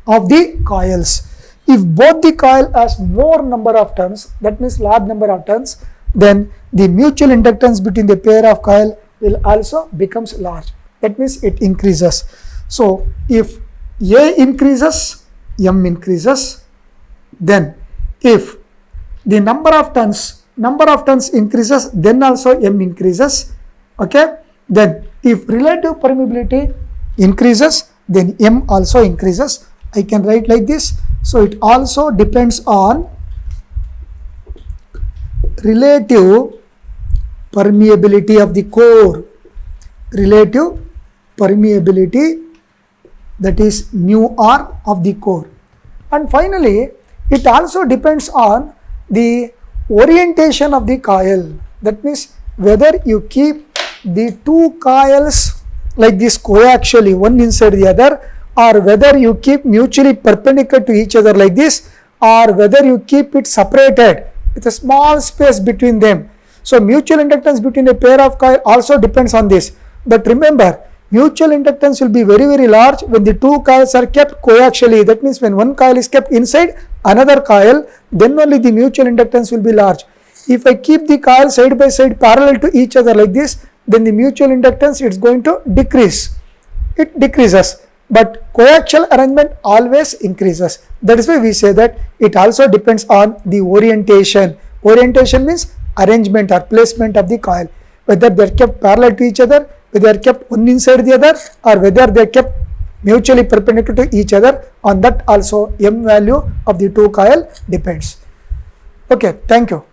of the coils. If both the coil has more number of turns, that means large number of turns, then the mutual inductance between the pair of coil will also becomes large. That means it increases. So if A increases, M increases. Then if the number of turns increases, then also M increases. Okay, then if relative permeability increases, then M also increases. I can write like this. So it also depends on relative permeability of the core, relative permeability, that is mu r of the core. And finally, it also depends on the orientation of the coil. That means whether you keep the two coils like this coaxially, one inside the other, or whether you keep mutually perpendicular to each other like this, or whether you keep it separated with a small space between them. So mutual inductance between a pair of coil also depends on this. But remember, mutual inductance will be very, very large when the two coils are kept coaxially. That means when one coil is kept inside another coil, then only the mutual inductance will be large. If I keep the coil side by side parallel to each other like this, then the mutual inductance is going to decrease. It decreases, but coaxial arrangement always increases. That is why we say that it also depends on the orientation. Orientation means arrangement or placement of the coil, whether they are kept parallel to each other, whether they are kept one inside the other, or whether they are kept mutually perpendicular to each other. On that also M value of the two coil depends. Okay, thank you.